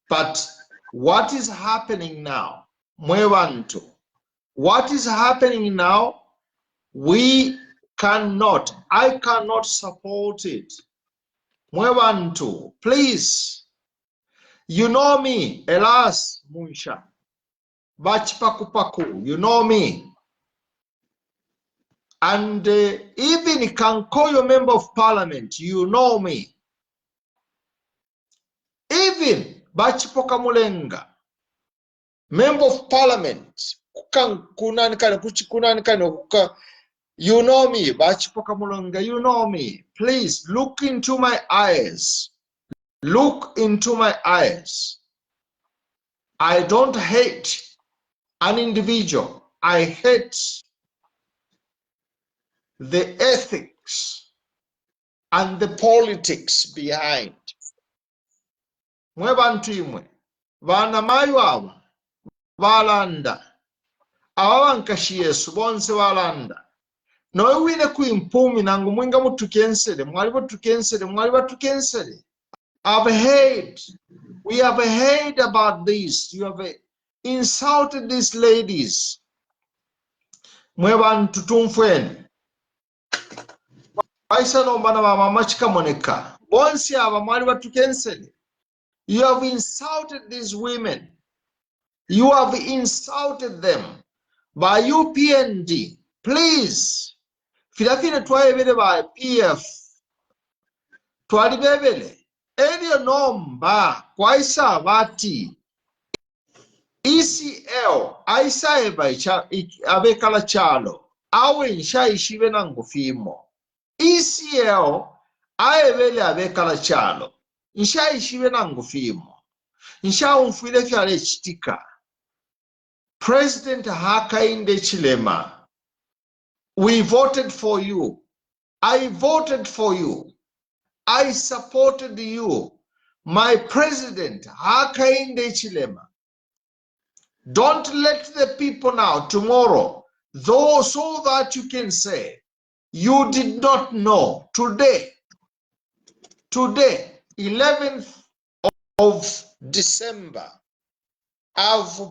But what is happening now? Mwebantu, what is happening now? I cannot support it. Mwebantu, please. You know me, Elas Munsha, Paku, you know me. And even you can call your member of parliament, you know me. Even Bachipoka Mulenga, member of parliament, you know me, Bachipoka Mulenga, you know me. Please look into my eyes. Look into my eyes. I don't hate an individual. I hate the ethics and the politics behind. Mwebantu imwe vana mayu ava valanda avavankashi Yesu bonse valanda nowe wine kuimpumi nangu mwinga mutukensere mwali batukensere. We have heard about this. You have insulted these ladies. Mwebantu tumfweni Aisha nombana mama machika moneka. Bonsi ava mwali batukensere. You have insulted these women. You have insulted them. By UPND, please. Filafine twayebele by PF. Twalibebele. Elio nomba kwa isa vati. ECL, aisa eba abekala chalo. Awe nsha ishive na ngufimo. ECL, aebele abekala chalo. Nsha ishive na ngufimo. Nsha umfile fyale chitika. President Hakainde Hichilema, we voted for you. I voted for you. I supported you. My president Hakainde Hichilema. Don't let the people now, tomorrow, though, so that you can say, you did not know. Today, 11th of December, I've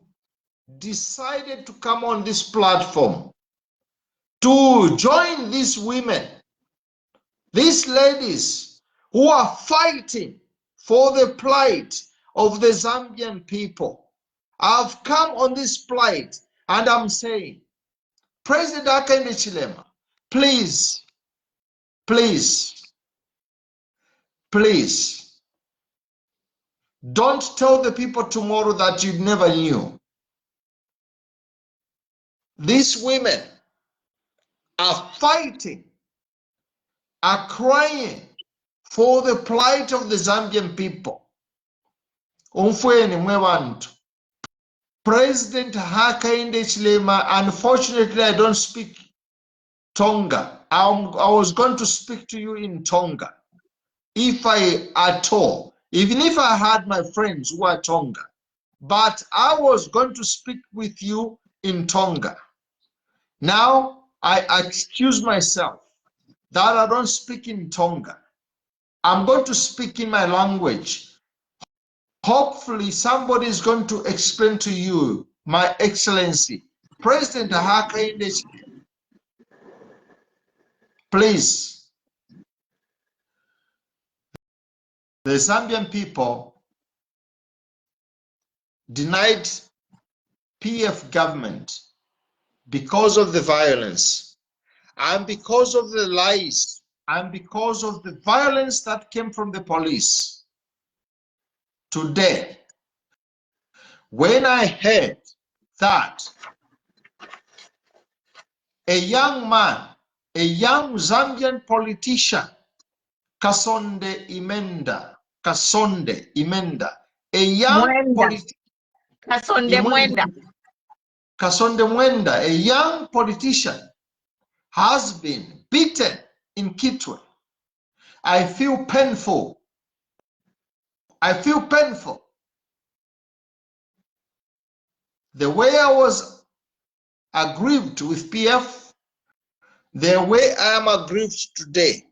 decided to come on this platform to join these women, these ladies who are fighting for the plight of the Zambian people. I've come on this plight and I'm saying, President Hakainde Hichilema, please, don't tell the people tomorrow that you never knew. These women are fighting, are crying for the plight of the Zambian people. Umfweni mwebantu. President Hakainde Hichilema, unfortunately I don't speak Tonga. I was going to speak to you in Tonga. If I at all, even if I had my friends who are Tonga, but I was going to speak with you in Tonga. Now I excuse myself that I don't speak in Tonga. I'm going to speak in my language. Hopefully somebody is going to explain to you My Excellency, President Hakainde, please, the Zambian people denied PF government because of the violence and because of the lies and because of the violence that came from the police. Today, when I heard that a young man, a young Zambian politician, Kasonde Imenda, a young Mwenda. politician, Kasonde Mwenda. Kasonde Mwenda, a young politician, has been beaten in Kitwe. I feel painful. I feel painful. The way I was aggrieved with PF, the way I am aggrieved today.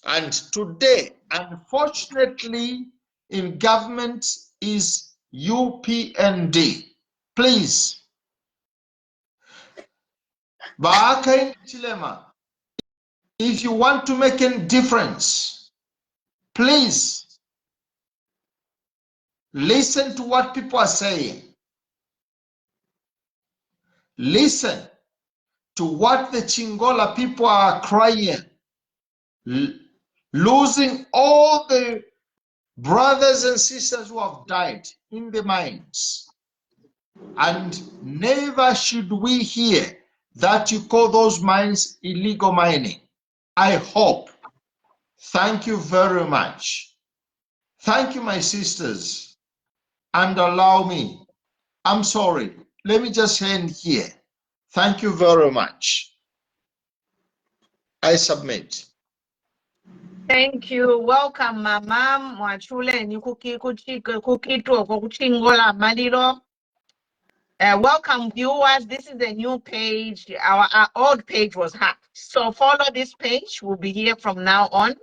And today, unfortunately, in government is UPND. Please, Baaka Chilema, if you want to make a difference, please listen to what people are saying. Listen to what the Chingola people are crying, losing all the brothers and sisters who have died in the mines. And never should we hear that you call those mines illegal mining. I hope. Thank you very much. Thank you, my sisters. And allow me, I'm sorry, let me just end here. Thank you very much. I submit. Thank you. Welcome, Mama Mwachule ni kukitwa kwa Chingola Maliro. Welcome, viewers. This is a new page. Our old page was hacked. So follow this page. We'll be here from now on.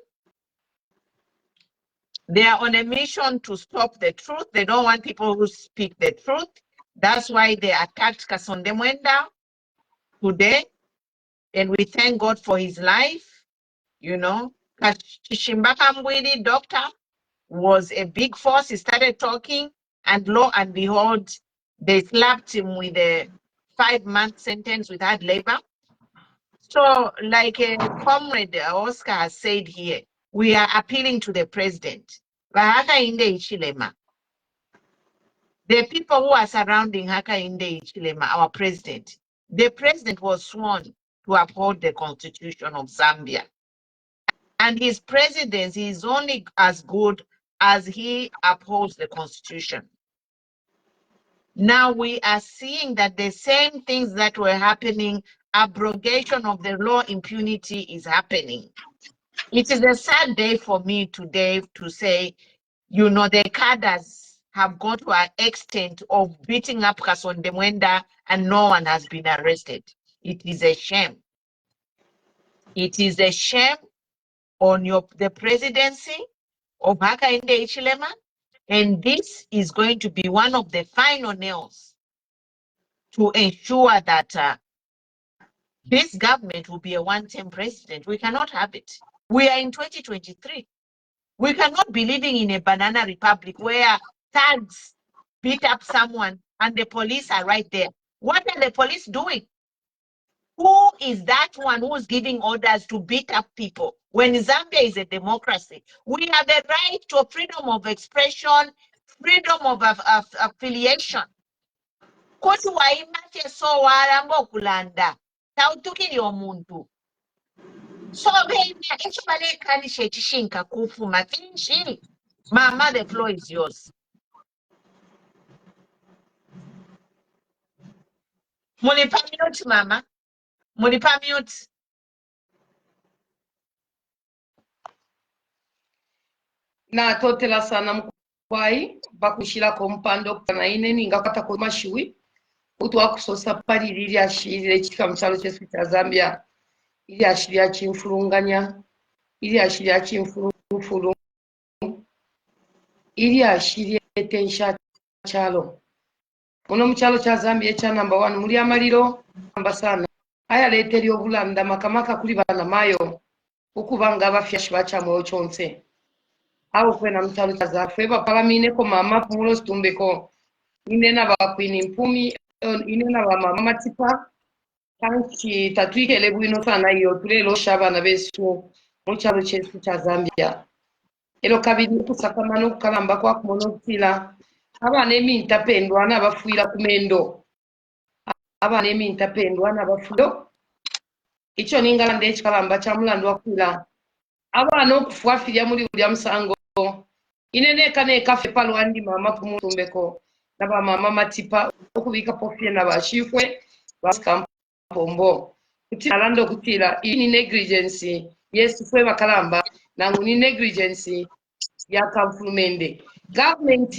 They are on a mission to stop the truth. They don't want people who speak the truth. That's why they attacked Kasonde Mwenda today. And we thank God for his life. You know, Chimbaka Mbwidi, doctor, was a big force. He started talking, and lo and behold, they slapped him with a 5-month sentence without labor. So, like a comrade Oscar has said here, we are appealing to the president. The people who are surrounding Hakainde Ichilema, our president, the president was sworn to uphold the Constitution of Zambia. And his presidency is only as good as he upholds the Constitution. Now we are seeing that the same things that were happening, abrogation of the law, impunity is happening. It is a sad day for me today to say, you know, the cadres have gone to an extent of beating up Kasonde Mwenda and no one has been arrested. It is a shame. It is a shame on the presidency of Hakainde Hichilema, and this is going to be one of the final nails to ensure that this government will be a one-term president. We cannot have it. We are in 2023. We cannot be living in a banana republic where thugs beat up someone and the police are right there. What are the police doing? Who is that one who's giving orders to beat up people? When Zambia is a democracy, we have a right to freedom of expression, freedom of affiliation. Kotu waimache so warambo kulanda. Tautukiri omuntu. So baby, actually kani shechishinka kufu matinshi. Mama, the floor is yours. Munipa mute, mama. Munipa mute. Na totela sana mkwai bakushira kompando kana ine ningakata ko mashiwi utwa kusosa pali ili ashirire chika msalo chesu cha Zambia ili ashiria chimfurunganya ili ashiria chimfurufuru ili ashiria tensha chalo muno mukyalo kya Zambia ekya number 1 muli amaliro ambasana aya leteri obulanda makamaka kuli bana mayo ukubanga abafya shibacha moyo chonse abo kwena mukyalo kya zafe bapalamine ko mama kumulo stumbeko inena bakwini mpumi inena ba mama matipa kanki tatwikele bwino sana iyo tulelo shabana besu mukyalo kyesu kya Zambia ero kabiri kusakamana okukalamba kwa kumonotila abana eminta pendwa n'abafuira ku mendo abana eminta pendwa n'abafuiro ekyo ningalanda ekikalamba kya mulandu wakwira abana okufuafirya muri buli musango ineneka nekafe palwandi mama kumutumbeko naba mama matipa okubika pofie na bashifwe basikampombo kutira lando kutira ini negligence yes fwe bakalamba nangu ni negligence ya kamfulumende government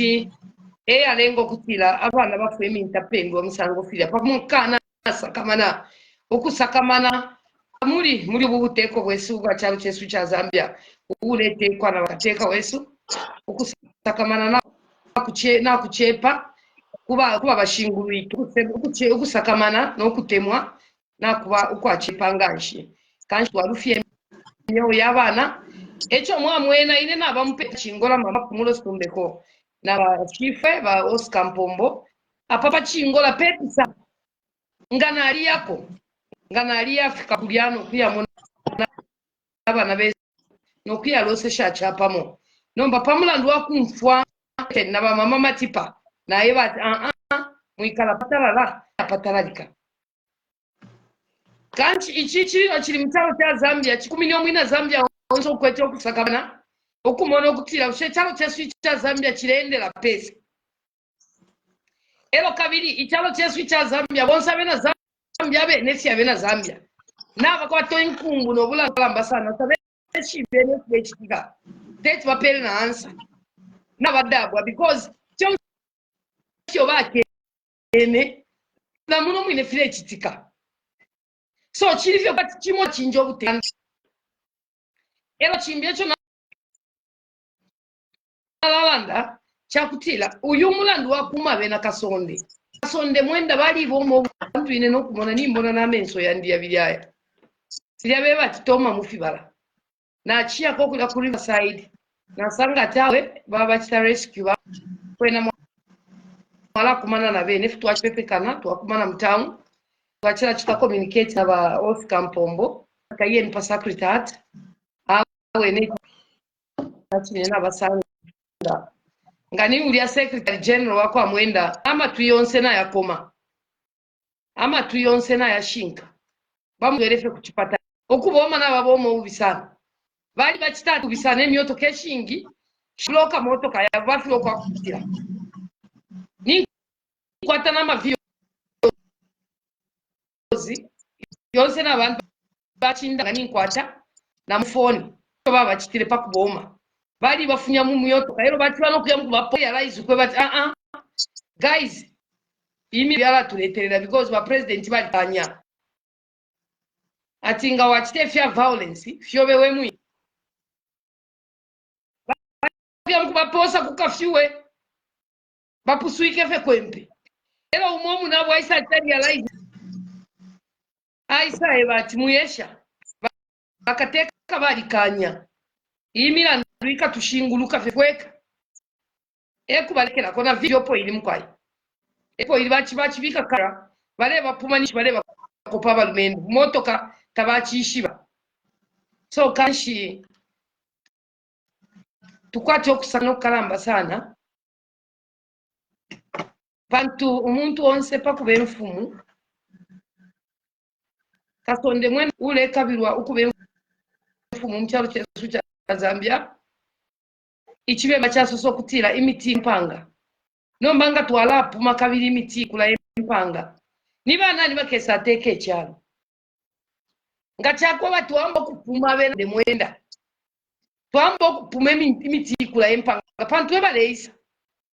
alengo kutira abana bafwe eminta pendwa musango fira pamukana sakamana okusakamana muri bubuteko bwesu bwa cyaro cyesu cya Zambia ubuletekwa na bakateka wesu okusakamana na kuchepa kuba bashingurwi okusakamana no kutemwa na kuba ukwachepa nganshi kanshi warufye nyo yabana echo mwamwena ine nabampe Chingola mama kumulo stumbeko na bashife ba Oscar Mpombo apapa Chingola pepisa nganali yako nganali Afrika kuliano kuya mona abana be no kuya lose shachapamo nomba pamulandu wakumfwa na ba mama matipa na eba mwikala patalika kanchi ichi chino chiri mutalo kya Zambia chikumini omwina Zambia onzo kwete okusakamana okumona okutira ushechalo kyesu kya Zambia chirendera pesa ero kabiri ichalo kyesu kya Zambia bonsa bena Zambia be nesi abena Zambia naba kwa to inkungu no bulamba sana sabe shibene kwechitika tete bapele na answer nabadabwa because kyo bake ene na muno mwine file chitika so chilivyo kati chimo chinjo butenda ero chimbye cho na lalanda chakutila uyu mulandu wa kumabe na Kasonde Mwenda bali bomo bantu ine no kumona nimbona na menso ya ndia bilyaya silyabe batitoma mufibala na achia ko kula kuri side na sanga tawe baba chita rescue kwena mala kumana na bene fitu achepe kana to akumana mtamu twachira chita communicate na ba Oscar Mpombo kaye ni secretary awe ne achine na basanga ngani uli secretary general wako amwenda ama tuyonse na yakoma ama tuyonse na yashinka bamwerefe kuchipata okuboma na babomo ubisana bali bachitatu bisana emyoto keshingi shloka moto kaya bafiro kwa kutira ni kwata na mavio yonse na bantu bachinda ngani kwata na mfoni baba bachitire pakuboma bali bafunya mu myoto kayero batwa no kuya mubapo ya rise kwe bati guys imi byala tuleterera because ba president bali tanya atinga wachite fya violence fyobe wemwe bya mubaposa kukafywe bapusuike fe kwempe ero umomu na bwaisa tari ya rise aisa ebati muyesha bakateka bali kanya imira Rika tushinguluka fekweka ekubalekera kona video po iri mkwai epo iri bachi bika kara bale bapumanishi bale bakopa balumendo motoka tabachishiba so kanshi tukwate okusano kalamba sana pantu umuntu onse pakube mfumu Kasonde Mwenda ule kabirwa ukube mfumu mchalo chesu cha Zambia ichibe machasoso kutira imiti mpanga nombanga twala puma kabiri imiti kula mpanga niba nani bakesa teke cyalo ngachakwa batu ambo kupuma bene Mwenda twambo kupuma imiti kula mpanga pantu ebaleisa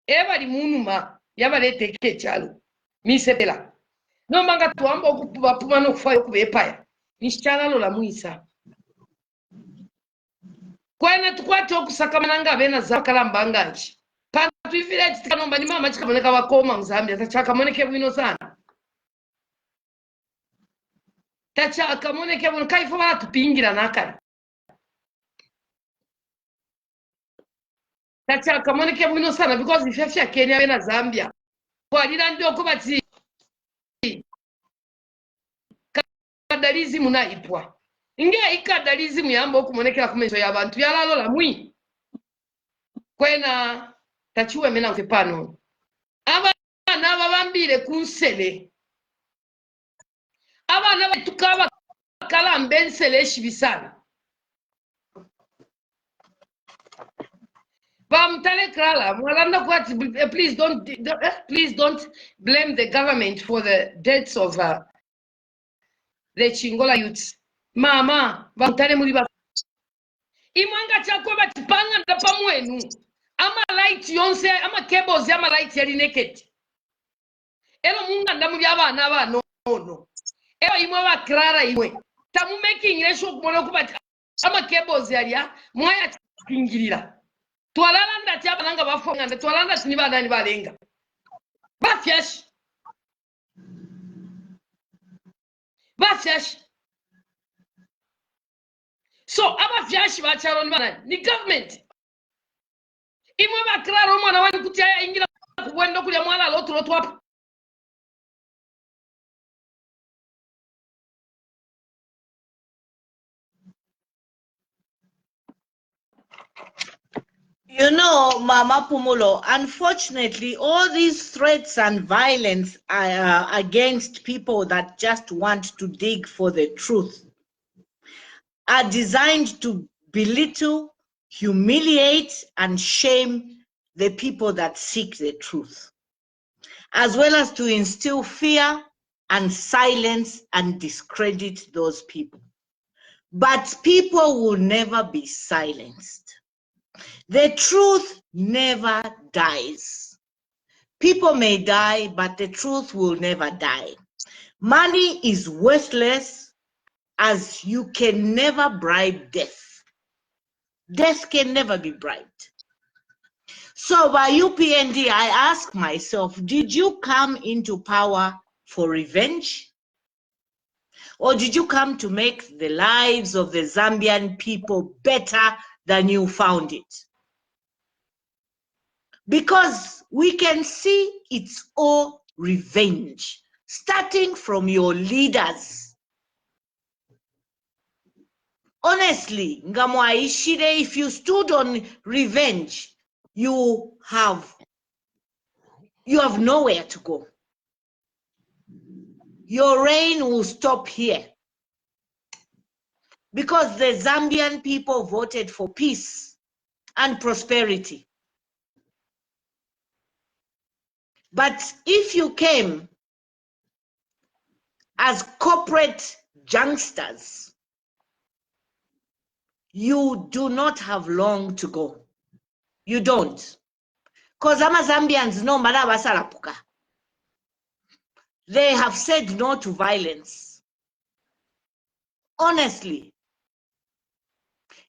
ebali munuma yabalete teke cyalo misepela nombanga twambo kupuba puma no kufayo kubepaya nishichala lola muisa kwena tukwate okusakamana nga bena zakalamba nganji pantu tuifira chikanomba ni mama chikamoneka vakoma muzambia tachakamoneke bwino sana tachakamoneke bwino kaifo varatupingira nakare tachakamoneke bwino sana because ifyafya Kenya vena Zambia kwadira ndoko bati kadalizimu naipwa inge ikadalizimu yamba okumonekera kumeso y'abantu yalalola mwi kwena tachiwe mena pano abana babambire kunsele abana batukaba kalambe nsele shibisana bamtale krala mwalanda kwati please don't blame the government for the deaths of the Chingola youths mama bamtale muri ba imwanga chako batipanga ndapamwenu ama light yonse ama cables ama light yali naked elo munga ndamu byabana bano no elo imwe bakrara imwe tamu making resho kubona kubati ama cables yali ya mwaya kingirira twalala ndati abananga bafonga ndati twalanda tini badani balenga bafyash so abafyashi bacharoni bana ni government imwe bakrara omwana wani kuti aya ingira kubwendo kulya mwala lotro twapa You know, Mama Pumulo, unfortunately, all these threats and violence against people that just want to dig for the truth are designed to belittle, humiliate, and shame the people that seek the truth, as well as to instill fear and silence and discredit those people. But people will never be silenced. The truth never dies. People may die, but the truth will never die. Money is worthless, as you can never bribe death. Death can never be bribed. So by UPND, I ask myself, did you come into power for revenge? Or did you come to make the lives of the Zambian people better than you found it? Because we can see it's all revenge, starting from your leaders. Honestly, Ngamwa Ishide, if you stood on revenge, you have nowhere to go. Your reign will stop here. Because the Zambian people voted for peace and prosperity. But if you came as corporate gangsters, you do not have long to go. You don't. Because Zambians no matter. They have said no to violence. Honestly,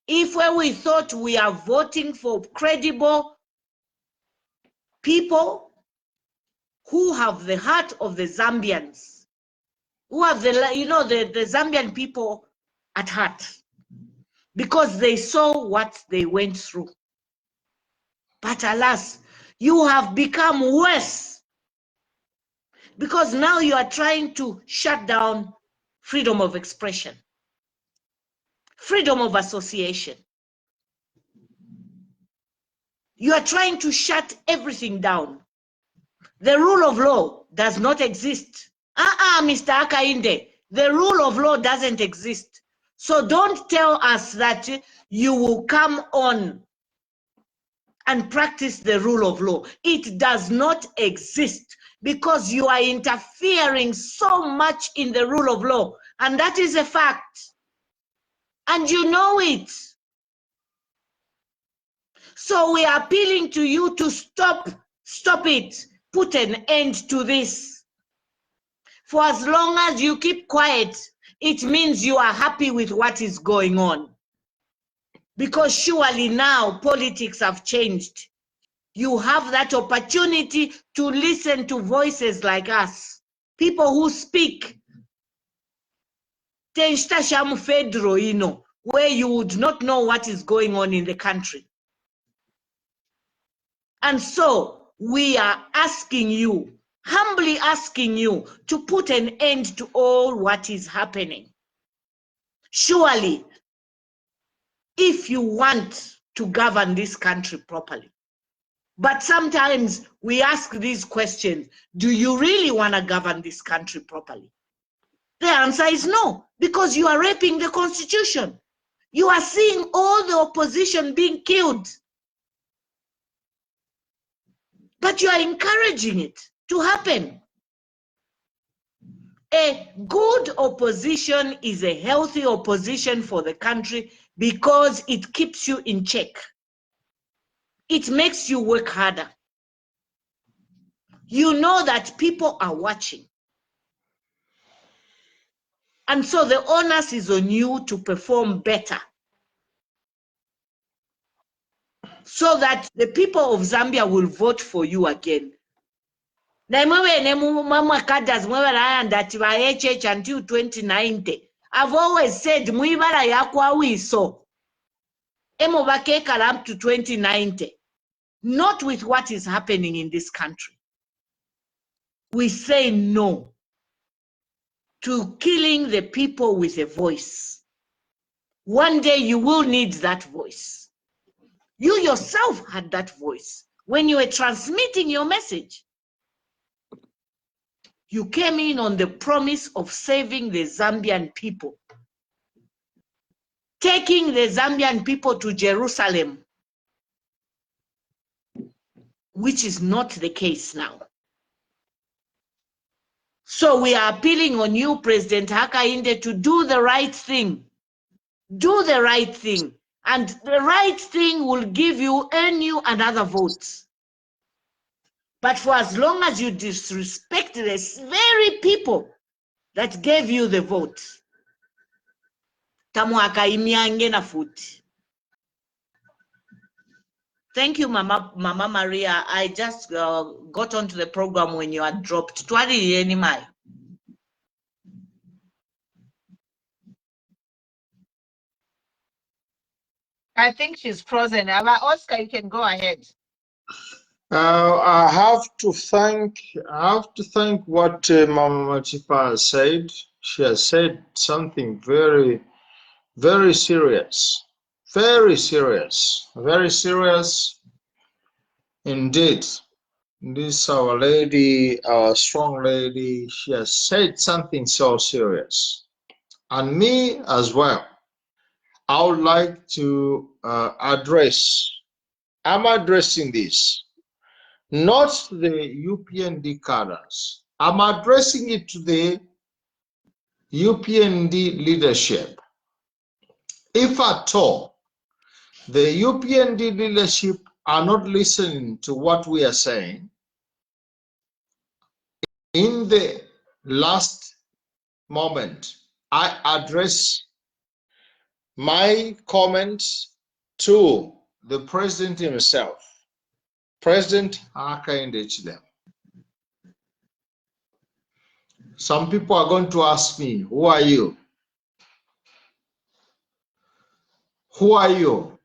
if when we thought we are voting for credible people who have the heart of the Zambians, who have the Zambian people at heart, because they saw what they went through. But alas, you have become worse, because now you are trying to shut down freedom of expression, freedom of association. You are trying to shut everything down. The rule of law does not exist. Mr. Akainde, the rule of law doesn't exist. So don't tell us that you will come on and practice the rule of law. It does not exist, because you are interfering so much in the rule of law. And that is a fact. And you know it. So we are appealing to you to stop it. Put an end to this. For as long as you keep quiet, it means you are happy with what is going on. Because surely now politics have changed. You have that opportunity to listen to voices like us, people who speak Tenshtashamu Fedro, where you would not know what is going on in the country. And so we are asking you, humbly asking you, to put an end to all what is happening. Surely, if you want to govern this country properly. But sometimes we ask these questions, do you really want to govern this country properly? The answer is no, because you are raping the Constitution. You are seeing all the opposition being killed. But you are encouraging it to happen. A good opposition is a healthy opposition for the country because it keeps you in check. It makes you work harder. You know that people are watching. And so the onus is on you to perform better, so that the people of Zambia will vote for you again. Cadres until 2090. I've always said muibara yakwa wiso. Emo bakekala up to 2090. Not with what is happening in this country. We say no to killing the people with a voice. One day you will need that voice. You yourself had that voice when you were transmitting your message. You came in on the promise of saving the Zambian people, taking the Zambian people to Jerusalem, which is not the case now. So we are appealing on you, President Hakainde, to do the right thing. Do the right thing. And the right thing will earn you another vote. But for as long as you disrespect the very people that gave you the vote, tamwaka imiange na futi. Thank you, Mama Maria. I just got onto the program when you had dropped. Twali yenimai. I think she's frozen. Oscar, you can go ahead. I have to thank what Mama Matipa has said. She has said something very, very serious. Very serious. Very serious indeed. This our lady, our strong lady, she has said something so serious. And me as well. I would like to I'm addressing this, not the UPND cadres. I'm addressing it to the UPND leadership. If at all the UPND leadership are not listening to what we are saying, in the last moment, I address my comments to the president himself, President Hakainde Hichilema. Some people are going to ask me, who are you? Who are you?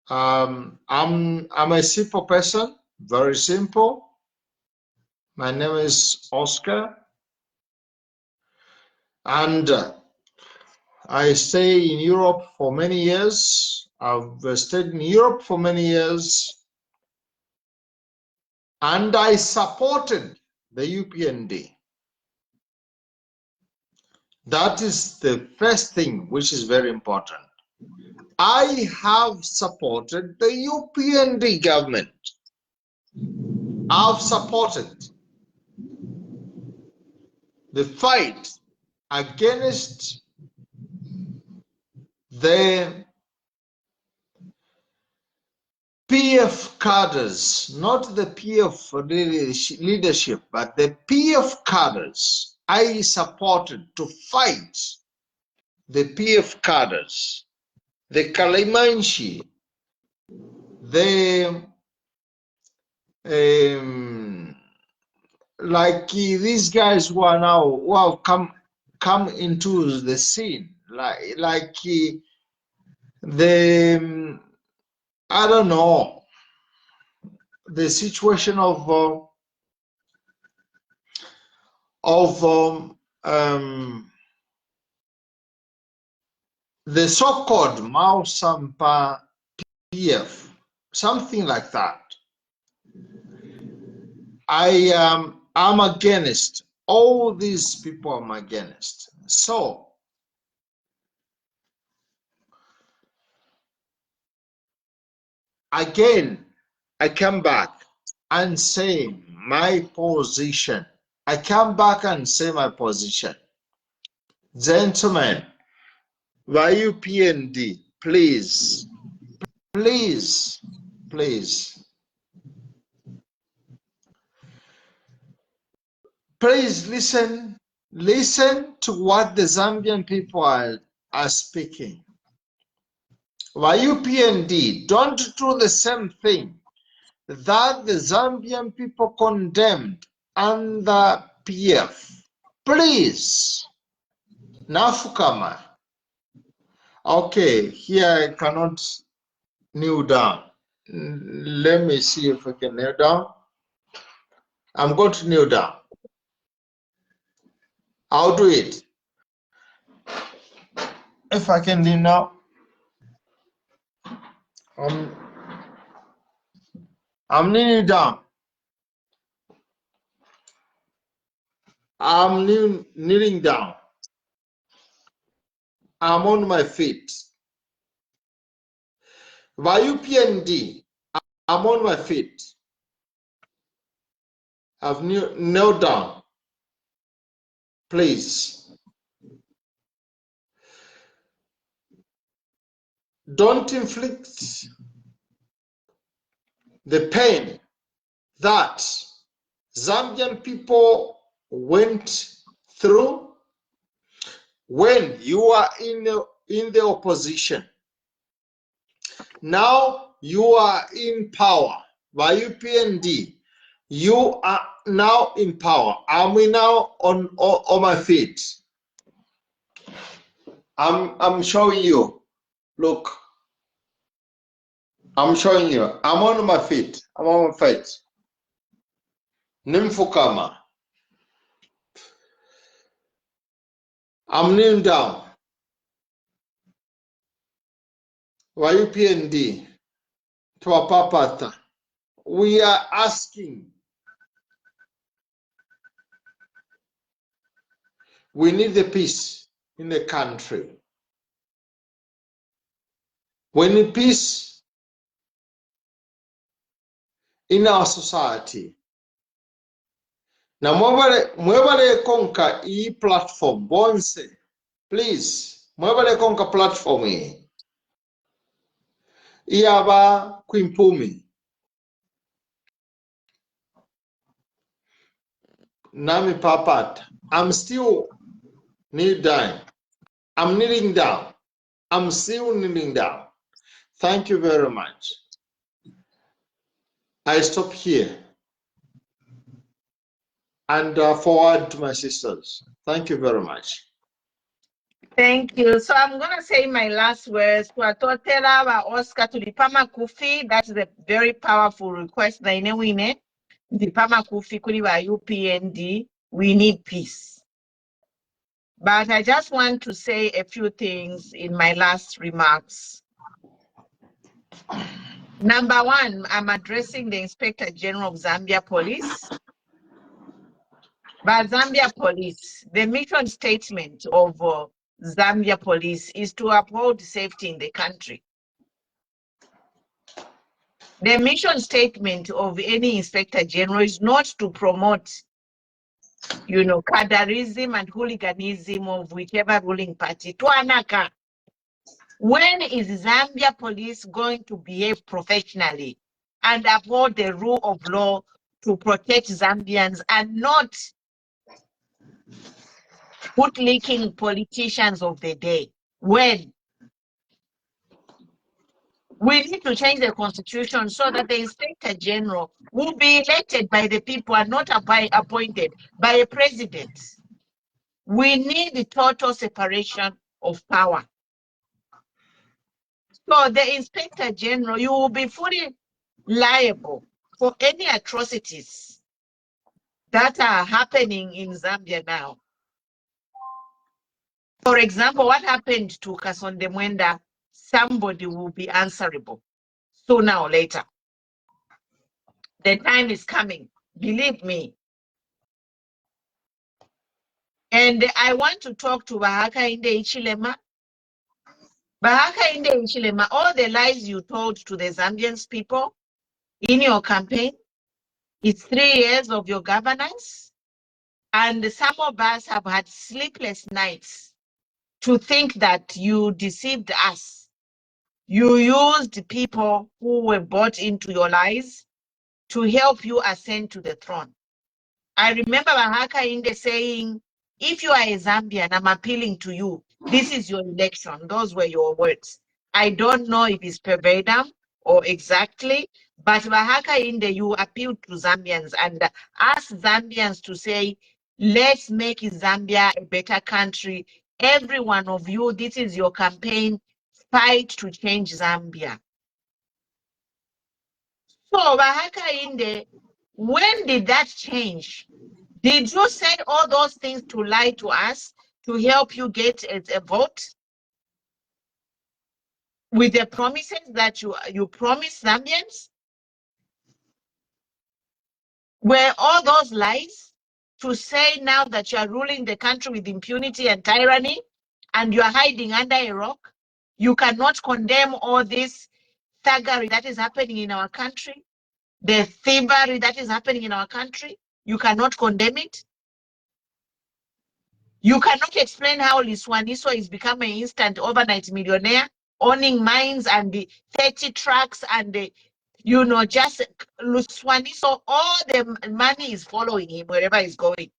I'm a simple person, very simple. My name is Oscar, and I stay in Europe for many years. I've stayed in Europe for many years, and I supported the UPND. That is the first thing which is very important. I have supported the UPND government. I've supported the fight against the PF cadres, not the PF leadership, but the PF cadres. I supported to fight the PF cadres, the Kalimanshi, the like these guys who are now who have come into the scene, like the I don't know, the situation of the so-called Mao Sampa PF, something like that. I'm against all these people. I'm against. So again, I come back and say my position. I come back and say my position. Gentlemen, YUPND, please, please, please, please listen to what the Zambian people are speaking. YUPND, don't do the same thing that the Zambian people condemned under PF. Please, Nafukama. Okay, here I cannot kneel down. Let me see if I can kneel down. I'm going to kneel down. I'll do it. If I can kneel now. I'm kneeling down. I'm kneeling down. I'm on my feet. YUPND, I'm on my feet. I've knelt down. Please. Don't inflict the pain that Zambian people went through when you are in the opposition. Now you are in power. By UPND, you are now in power. I'm now on my feet. I'm showing you. Look. I'm showing you. I'm on my feet. I'm on my feet. Nimfukama. I'm kneeling down. YUPND to our Papa. We are asking. We need the peace in the country. We need peace in our society. Na mwebale konka hii platform bonse, please mwebale konka platform hii iyaba kwimpumi nami papata. I'm still kneeling down. I'm kneeling down. I'm still kneeling down. Thank you very much. I stop here and forward to my sisters. Thank you very much. Thank you. So I'm going to say my last words. Twatotera ba Oscar tulipama kufi. That's a very powerful request. Na inewine tulipama kufi kuli wa UPND. We need peace. But I just want to say a few things in my last remarks. Number one, I'm addressing the Inspector General of Zambia Police. But Zambia Police, the mission statement of Zambia Police is to uphold safety in the country. The mission statement of any Inspector General is not to promote, Cadreism and hooliganism of whichever ruling party. Tuanaka. When is Zambia Police going to behave professionally and uphold the rule of law to protect Zambians and not bootlicking politicians of the day? When We need to change the constitution so that the inspector general will be elected by the people and not appointed by a president. We need the total separation of power. So the inspector general, you will be fully liable for any atrocities that are happening in Zambia now. For example, what happened to Kasonde Mwenda, somebody will be answerable sooner or later. The time is coming, believe me. And I want to talk to Bahakainde Hichilema. Bahakainde Hichilema, all the lies you told to the Zambian people in your campaign, it's 3 years of your governance. And some of us have had sleepless nights to think that you deceived us. You used people who were bought into your lies to help you ascend to the throne. I remember Bahakainde saying, if you are a Zambian, I'm appealing to you. This is your election. Those were your words. I don't know if it's verbatim or exactly, but Bahakainde, you appealed to Zambians and asked Zambians to say, let's make Zambia a better country. Every one of you, this is your campaign. Fight to change Zambia. So Bahakainde, when did that change? Did you say all those things to lie to us to help you get a vote? With the promises that you promised Zambians? Were all those lies to say now that you are ruling the country with impunity and tyranny and you are hiding under a rock? You cannot condemn all this thuggery that is happening in our country, the thievery that is happening in our country. You cannot condemn it. You cannot explain how Liswaniso is becoming an instant overnight millionaire, owning mines and the 30 trucks and the, just Liswaniso, all the money is following him wherever he's going.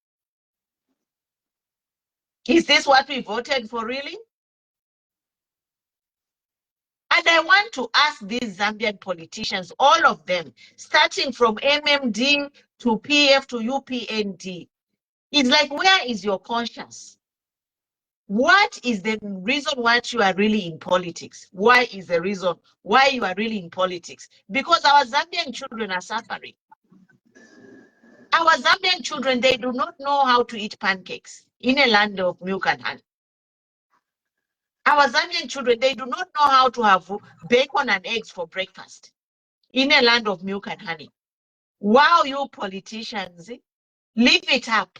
Is this what we voted for, really? And I want to ask these Zambian politicians, all of them, starting from MMD to PF to UPND, it's like, where is your conscience? What is the reason why you are really in politics? Why is the reason why you are really in politics? Because our Zambian children are suffering. Our Zambian children, they do not know how to eat pancakes in a land of milk and honey. Our Zambian children, they do not know how to have bacon and eggs for breakfast in a land of milk and honey. Wow, you politicians, leave it up.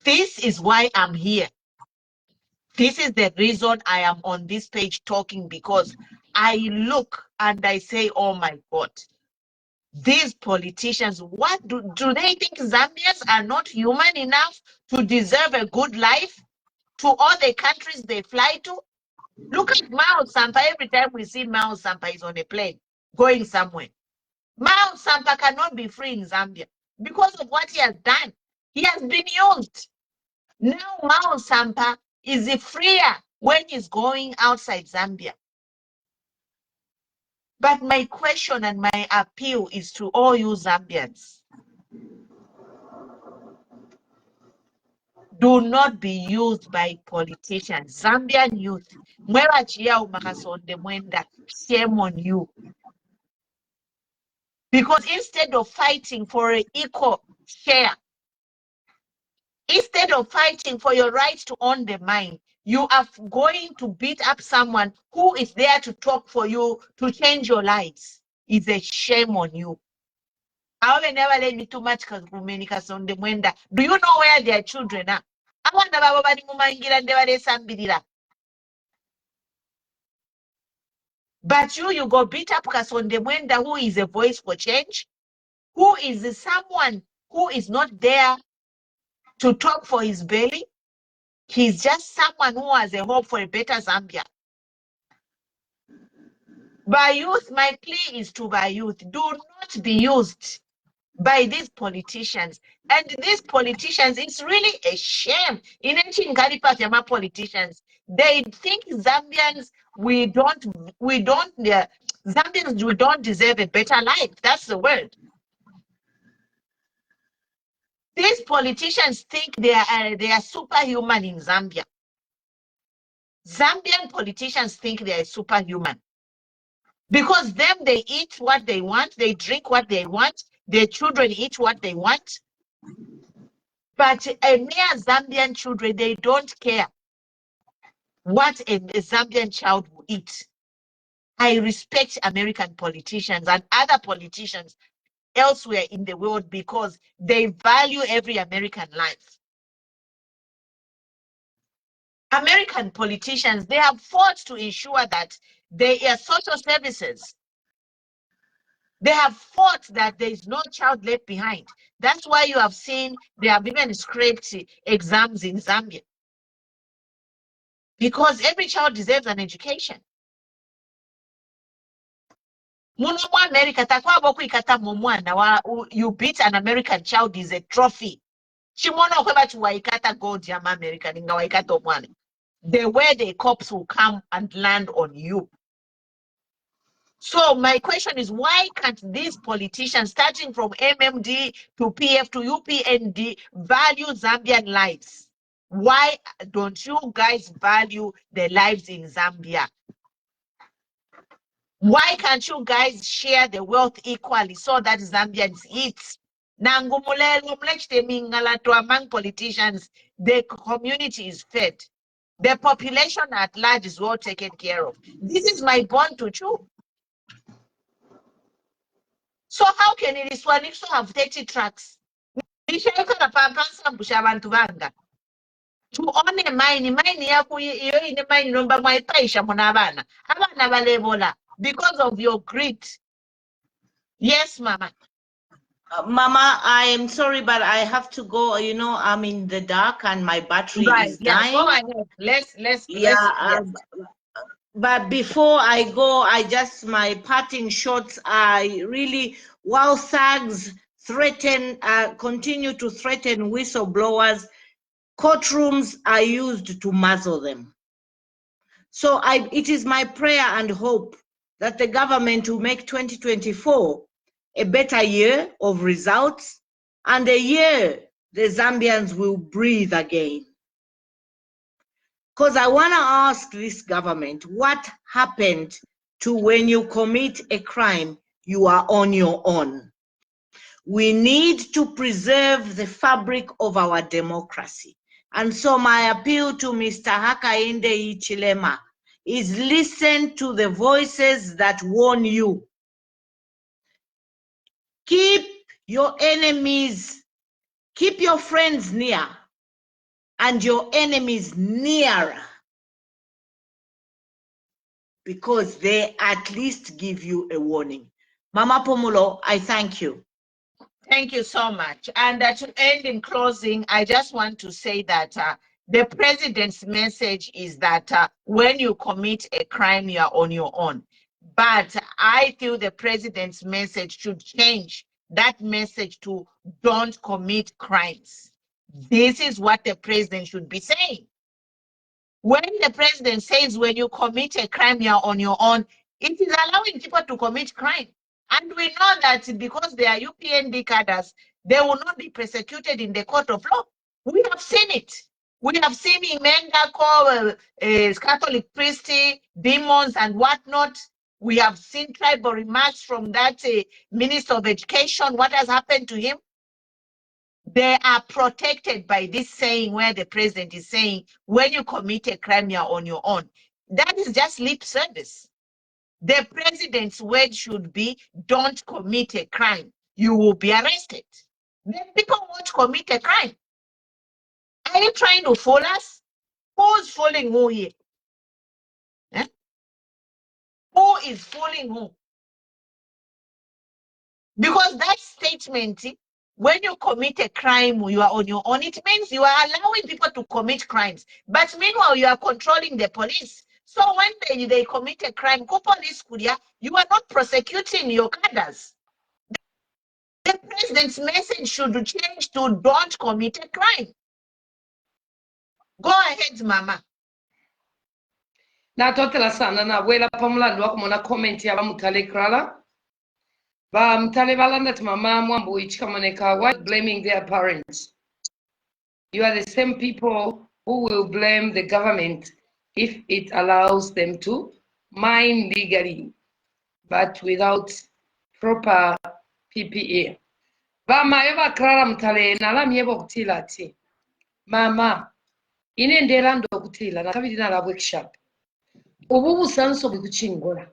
This is why I'm here. This is the reason I am on this page talking, because I look and I say, oh my God, these politicians, what do they think Zambians are not human enough to deserve a good life to all the countries they fly to? Look at Mao Sampa. Every time we see Mao Sampa is on a plane going somewhere. Mao Sampa cannot be free in Zambia because of what he has done. He has been used. Now Mao Sampa is freer when he's going outside Zambia. But my question and my appeal is to all you Zambians. Do not be used by politicians. Zambian youth, Kasonde Mwenda, shame on you. Because instead of fighting for an equal share, instead of fighting for your right to own the mine, you are going to beat up someone who is there to talk for you, to change your lives. It's a shame on you. I will never let me too much Kasonde Mwenda. Do you know where their children are? But you go beat up Kasonde Mwenda, who is a voice for change, who is someone who is not there to talk for his belly. He's just someone who has a hope for a better Zambia. By youth, my plea is to by youth, do not be used by these politicians. And these politicians, it's really a shame. In ancient Galipatama politicians, They think Zambians, Zambians, we don't deserve a better life. That's the word. These politicians think they are superhuman in Zambia. Zambian politicians think they are superhuman. Because them, they eat what they want, they drink what they want, their children eat what they want. But a mere Zambian children, they don't care what a Zambian child will eat. I respect American politicians and other politicians elsewhere in the world because they value every American life. American politicians, they have fought to ensure that there are social services. They have fought that there is no child left behind. That's why you have seen they have even scraped exams in Zambia. Because every child deserves an education. Muno mu America, takwaba okuikata mu mwana you beat an American child is a trophy. Chimona okweba chiwaikata gold ya America ninga waikata omwana. The way the cops will come and land on you. So my question is, why can't these politicians, starting from MMD to PF to UPND, value Zambian lives? Why don't you guys value the lives in Zambia? Why can't you guys share the wealth equally so that Zambians eat? Among politicians, the community is fed. The population at large is well taken care of. This is my bond to chew. So how can it also have 30 trucks? To own a mine yaku iyo ine mine nomba mwaipaisha muna abana balebola because of your greed. Yes, Mama. Mama, I am sorry, but I have to go. You know, I'm in the dark and my battery is dying. Go ahead. Let's But before I go, my parting shots are really, while thugs continue to threaten whistleblowers, courtrooms are used to muzzle them. So it is my prayer and hope that the government will make 2024 a better year of results and a year the Zambians will breathe again. Because I want to ask this government, what happened to when you commit a crime, you are on your own? We need to preserve the fabric of our democracy. And so my appeal to Mr. Hakainde Hichilema is listen to the voices that warn you. Keep your enemies, keep your friends near and your enemies nearer, because they at least give you a warning. Mama Pomulo, I thank you. Thank you so much. And to end in closing, I just want to say that the president's message is that when you commit a crime, you are on your own. But I feel the president's message should change that message to don't commit crimes. This is what the president should be saying. When the president says when you commit a crime, you're on your own, it is allowing people to commit crime. And we know that because they are UPND cadres, they will not be persecuted in the court of law. We have seen it. We have seen Mwenda call Catholic priests, demons and whatnot. We have seen tribal remarks from that Minister of Education. What has happened to him? They are protected by this saying where the president is saying, when you commit a crime, you're on your own. That is just lip service. The president's word should be, don't commit a crime. You will be arrested. Then people won't commit a crime. Are you trying to fool us? Who's fooling who here? Eh? Who is fooling who? Because that statement, when you commit a crime, you are on your own. It means you are allowing people to commit crimes. But meanwhile, you are controlling the police. So when they commit a crime, you are not prosecuting your cadres. The president's message should change to don't commit a crime. Go ahead, Mama. Na totela sana na wela pamulando wakumona comment ya bamutale krala. Ba mutale balanda mama mwambu ichikamoneka what blaming their parents. You are the same people who will blame the government if it allows them to mine legally, but without proper PPE. Bama eva krala mutale nalami ebo kutila ati. Mama, ine ndelando kutila na kabidi na la workshop. Ubu busanso buri kuchingola.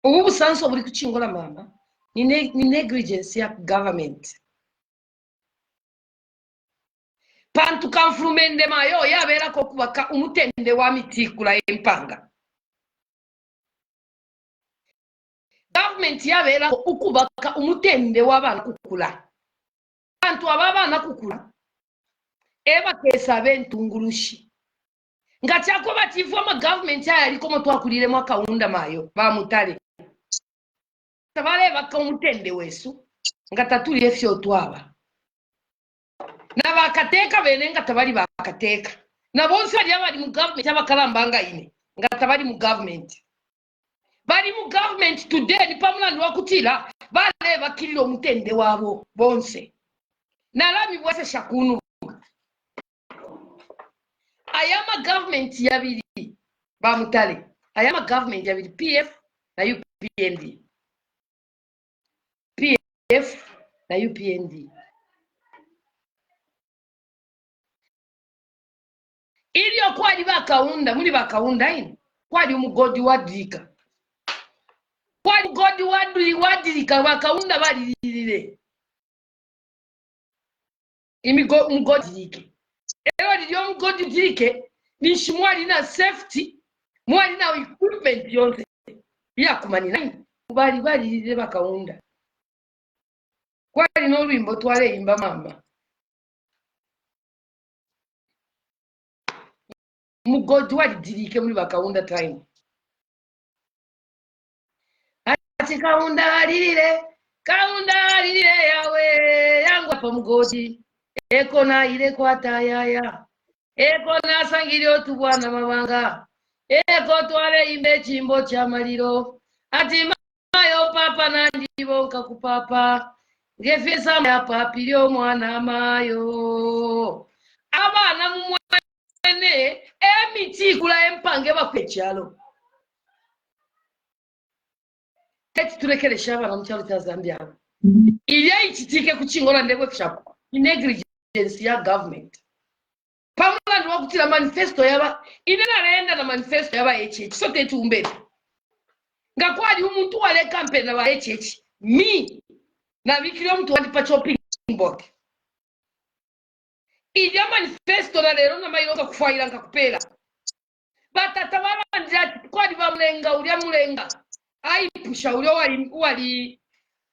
Ubu busanso buri kuchingola mama. Ni negligence ya government. Pantu kanflumende mayo yabera ko kubaka umutende wa mitikula empanga. Government yabera ko ukubaka umutende w'abana kukula. Pantu ababana kukula. Eba kesa bentungurushi. Ngachako bativoma government ya yaliko motwakulire mwaka unda mayo ba mutale. Tabale baka umutende wesu ngatatuli efyo twaba. Na bakateka bene ngatabali bakateka. Na bonse ali abali mu government abakalambanga ine ngatabali mu government. Bali mu government today ni pamulandi wakutila bale bakilira omutende wabo bonse. Na lami bwese shakunu. Ayama government yabiri ba mutale. Ayama government yabiri PF na UPND. PF na UPND. Ilio kwali bakaunda muli bakaunda ini kwali umugodi wadika. Kwali godi wadika bakaunda balilile. Umugodi dike. Ewa ndio mugodi dike nishi mwali na safety mwali na equipment yonse. Ya kumanina balilile bakaunda. Kwali no lwimbo twale imba mama. Mugodi walidirike muri bakaunda time. Ati kaunda lilile yawe yangu hapa mugodi. Eko na ile kwa tayaya. Eko na sangilio tu bwana mabanga. Eko twale imbe chimbo cha maliro. Ati mayo papa na ndibo kakupapa. Ngefesa ya papilio mwana mayo. Abana mumwene emiti kula empange bakwechalo. Teti tulekele shaba na mchalo cha Zambia. Ilia ichitike kuchingola ndegwe kushapo. Negligence ya government. Pamula nwa kutila manifesto yaba. Inena naenda na manifesto yaba HH. So tetu umbele. Ngakwadi umuntu wale campaign na wa HH. Mi. Na vikilio mtu wadipa chopping board. Ilia manifesto na lero na mailoka kufaila nka kupela. Batatamala njati kwa diva mlenga ulia mlenga. Ai pusha ulio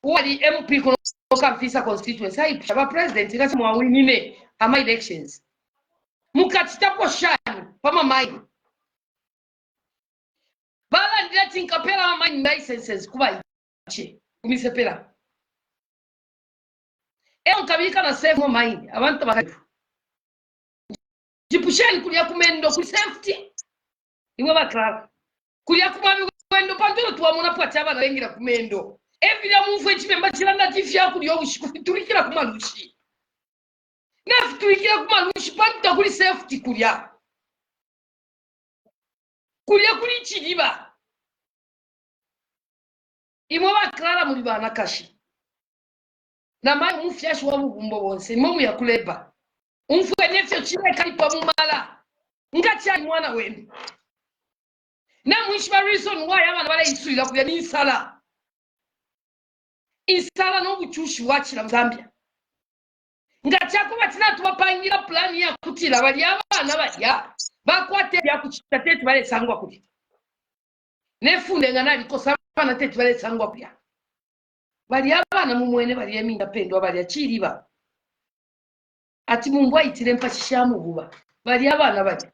wali MP kunoka mfisa constituency. Ai pusha ba president kasi mwawinine ama elections. Mukatitapo shani pama mai. Bala njati nkapela wa mai licenses kuwa ichi. Kumisepela. Nkabika na save mo mai. Abantu bakaifu. Jipusheni kulia kumendo kuli safety. Iwe bakra. Kulia kumami kwendo pantolo tuwamona pwachaba na wengi na kumendo. Evila mumfu echimemba chilanda tifya kulia kufiturikila kumalushi. Na fiturikila kumalushi panta kuli safety kulia. Kulia kuli chidiba. Iwe bakra muli bana kashi. Na mai mufyashi wa mugumbo wonse. Momu ya kuleba. Umfu enefyo chile kalipa mumala. Ngacha mwana wenu. Na mwishima reason why abana bale isulira kuya ni insala. Insala no buchushi wachira Zambia. Ngachako batina tubapangira plan ya kutila bali abana bajya bakwate ya kuchita tetu bale sangwa kuli. Nefunde ngana bikosa bana tetu bale sangwa kuya. Bali abana mumwene bali eminda pendwa bali achiriba. Ati mumbwa itire mpachishamu buba. Bali abana bajya.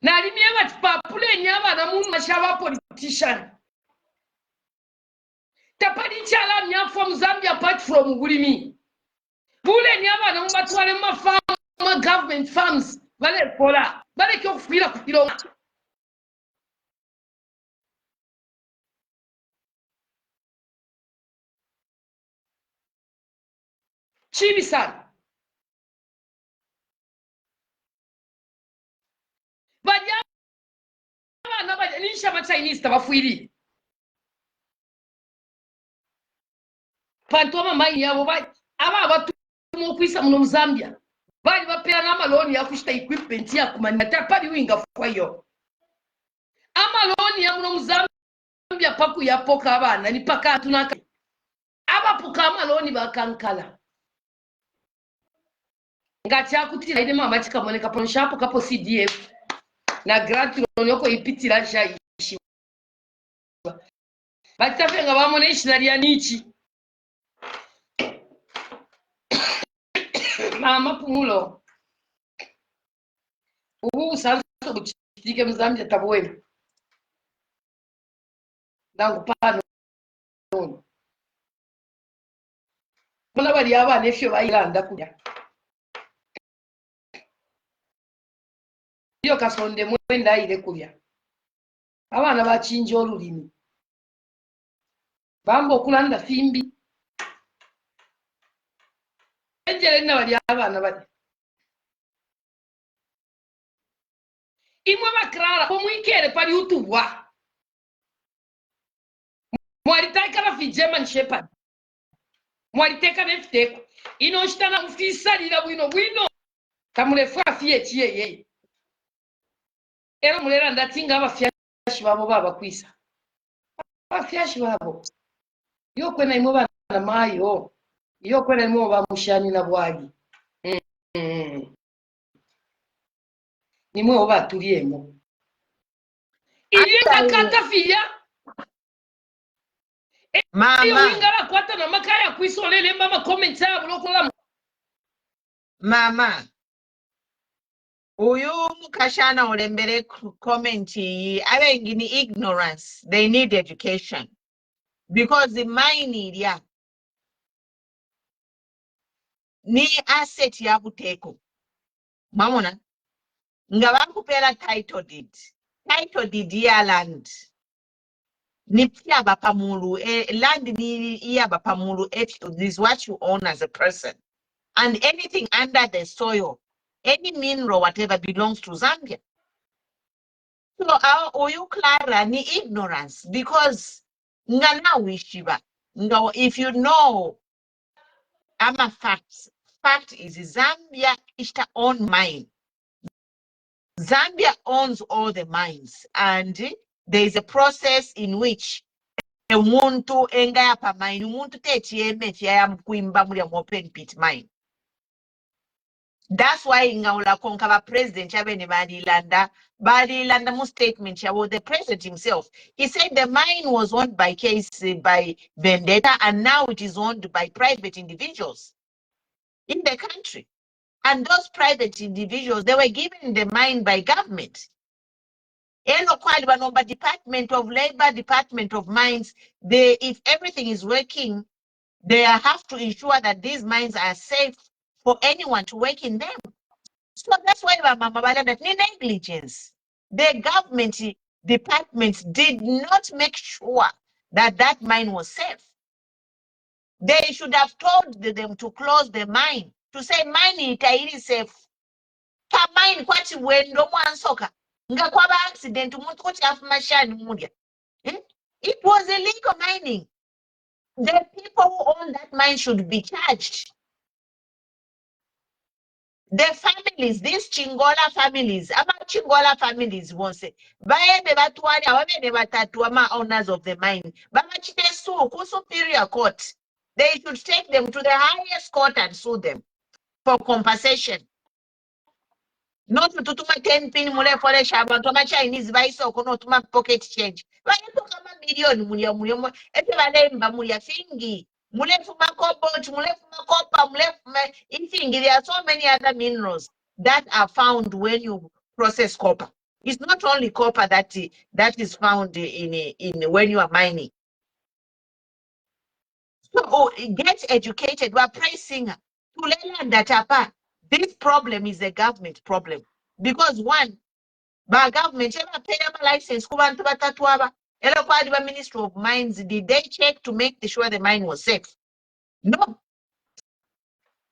Na alimia bati papule nyaba na mungu mashaba politician. Tapadi chala mnya from Zambia apart from Gulimi. Bule nyaba na mbatuwale ma government farms. Vale kola. Vale kyo kufira kufira. Chibi sana. Bajya abana bajya nisha ba Chinese tabafuiri. Pantoma mai yabo bai. Aba batu mu kwisa mu Zambia. Bali bapera n'amaloni ya kushita equipment ya kumanata pali winga kwayo. Amaloni ya mu Zambia paku ya poka abana ni paka tunaka. Aba puka amaloni bakankala. Ngati akutira ide mama chikamone kapon shapo kapo CDF na grant nonyoko ipitira jaishi. Batafenga bamone ishinaria nichi. Mama pumulo. Ubu usanzwe kuchitike Mzambia tabwena. Nangu pano. Kuna bali abana efyo bayiranda kulya. Iyo Kasonde Mwenda ile kulya. Abana bachinja olulimi. Bambo okulanda fimbi. Enjere na bali abana bali. Imwe bakrara komwikere pali utubwa. Mwaritaka na fi German Shepherd. Mwariteka nefiteko. Ino shitana mfisa lila bwino. Kamulefu afiye chiye ye. Era mulera ndatinga abafyashi babo baba kwisa. Abafyashi babo. Yo kwena imwe bana mayo. Yo kwena imwe bamushani na bwagi. Nimwe oba tuliyemo. Iliye kakata fiya. Mama. Wingala kwata na makaya kwisolele mama comments abo lokola. Mama. Uyu mukashana olembere comment yi abengi ni ignorance. They need education. Because the mine area ni asset ya buteko. Mamona. Nga bakupera title deed. Title deed ya land. Ni pia bapamulu. Land ni ya bapamulu. This is what you own as a person. And anything under the soil, any mineral, whatever belongs to Zambia. So oyu Clara ni ignorance because ngana wishiba. No, if you know I'm a fact is Zambia is the own mine. Zambia owns all the mines, and there is a process in which umuntu engaya pa mine, umuntu techieme ya mkuimba muri open pit mine. That's why ngaula konkaba president chabene badilanda mu statement chabo the president himself. He said the mine was owned by by Vendetta, and now it is owned by private individuals in the country. And those private individuals, they were given the mine by government. Department of Labor, Department of Mines, if everything is working, they have to ensure that these mines are safe for anyone to work in them. So that's why Mama Balanda negligence. The government departments did not make sure that that mine was safe. They should have told them to close the mine, to say mine is safe. Ka mine kwati wendo mwansoka. Nga kwaba accident umuntu kuti afumashani mudia. It was illegal mining. The people who own that mine should be charged. The families, these Chingola families, about Chingola families won't say, owners of the mine, superior court. They should take them to the highest court and sue them for compensation. Not to tuma 10 pin mule fole shaba, to my Chinese vice or not my pocket change. But you took a million mulia, if you are named Bamulia Fingi. Mulefuma cobalt, mulefuma copper, mulefuma anything. There are so many other minerals that are found when you process copper. It's not only copper that is found in when you are mining. So get educated. We're pricing to learn that this problem is a government problem. because one, by government, pay a license, kubantu batatu aba. Ela kwa the Ministry of Mines, did they check to make sure the mine was safe? No.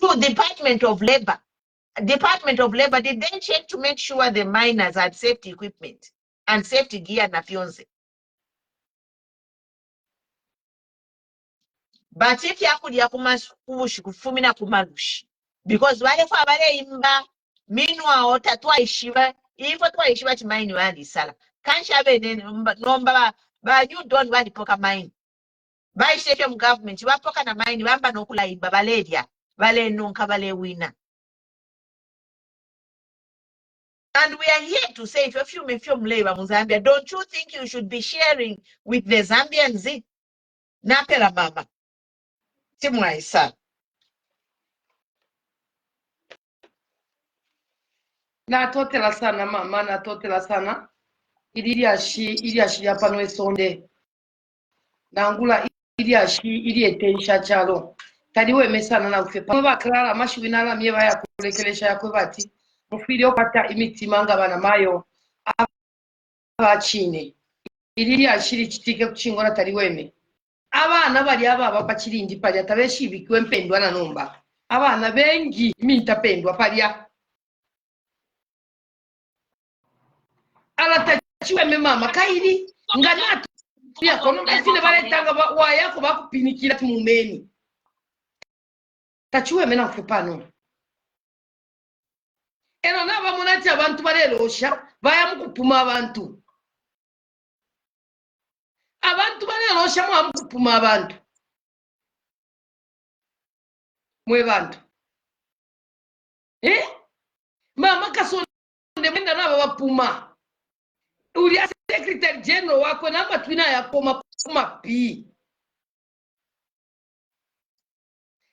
To Department of Labor, did they check to make sure the miners had safety equipment and safety gear na fyonze? But if yakulya kumakubushi kufumina kumalushi, because wale kwa wale imba meanwhile tatwaishiba ifo twaishiba chimaini wandi sala kansha be nomba ba you don't want poka mine by state government bapoka na mine bamba nokulaimba baledia bale nonka bale wina. And we are here to say, if you labor Zambia, don't you think you should be sharing with the Zambians? Napela mama. Timwaisa. Natotela sana mama, natotela sana. Ili ashi ya pano esonde. Nangula ili ashi ili etensha chalo. Tadiwe mesana na ufe. Pano bakrala mashi winala mieva ya kulekelesha ya kwebati. Mufili okata imiti manga bana mayo. Abachine. Ili ashiri chitike kuchingona tadiweme. Abana bali aba bakirindi pali atabeshi bikiwe mpendwa na nomba. Abana bengi mintapendwa palia. Ala tachiwe mama kairi nganatu ya kono besine bale tanga wa yako bakupinikira timumeni. Tachiwe mena kufepano. Eno naba monati abantu barelosha baya mukupuma abantu. Abantu barelosha mwa mukupuma abantu. Mwe bantu. Mama Kasonde Mwenda naba bapuma. Uli secretary general wako namba twina ya koma pi.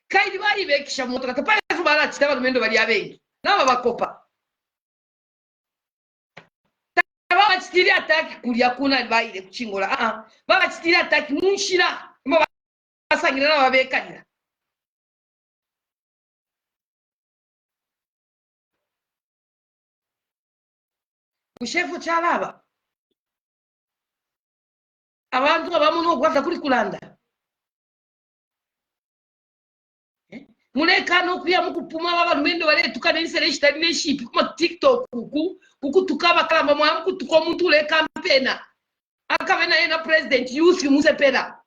Kaidi bali bekisha moto katapaya subara chitaba lumendo bali abengi. Naba bakopa. Baba chitiri ataki kulia kuna baile kuchingola. Baba chitiri ataki munshira. Mba basangira na babekanira. Kushefu chalaba. Abantu abamuno okwaza kuli kulanda. Muleka no kuya mukupuma baba lumendo bale tukana isere shitani ship kuma TikTok kuku tukaba kala mwa mkutuko muntu le campaigna. Akavena yena president youth musepera.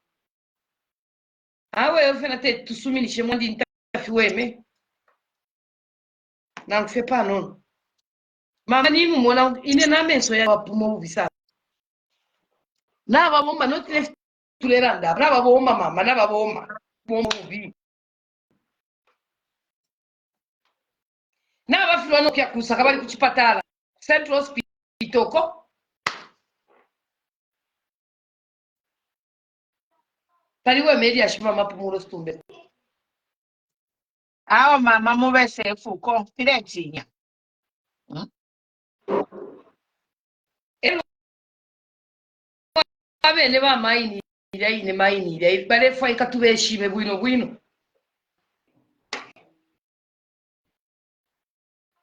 Awe ofena te tusuminishe mondi ntafiweme. Na mfepa non. Mama ni mumona ine na menso ya wapuma ubisa. Na babomba no tile tuleranda. Brava bomba mama na babomba. Bomba ubi. Na bafilwa no kya kusaka bali kuchipatala. Central Hospital ko. Taliwe media shima mapumulo stumbe. Awa mama mubese fuko piletinya. Abene ba maini ine maini ire bare foi katubeshime bwino.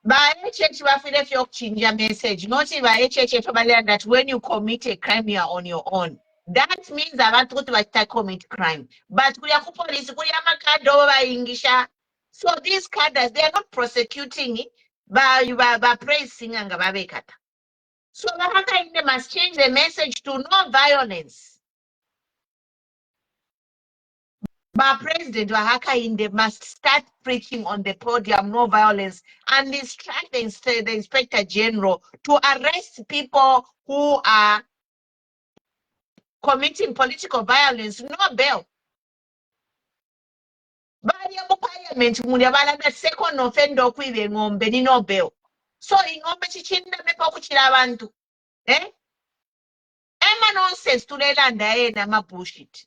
By HH Wafile Chinja message, not by HH that when you commit a crime, you are on your own. That means that I want to commit crime. But we are police, we are Engisha. So these cadres, they are not prosecuting it, by praising and Gababekata. So they must change the message to no violence. But President Wahaka Inde must start preaching on the podium, no violence, and instruct the Inspector General to arrest people who are committing political violence, no bail. Parliament, the second offender kwibe ngombe ni no bail. So ingombe chichinda mepa kuchira abantu. Ema nonsense tulelanda na ma bullshit.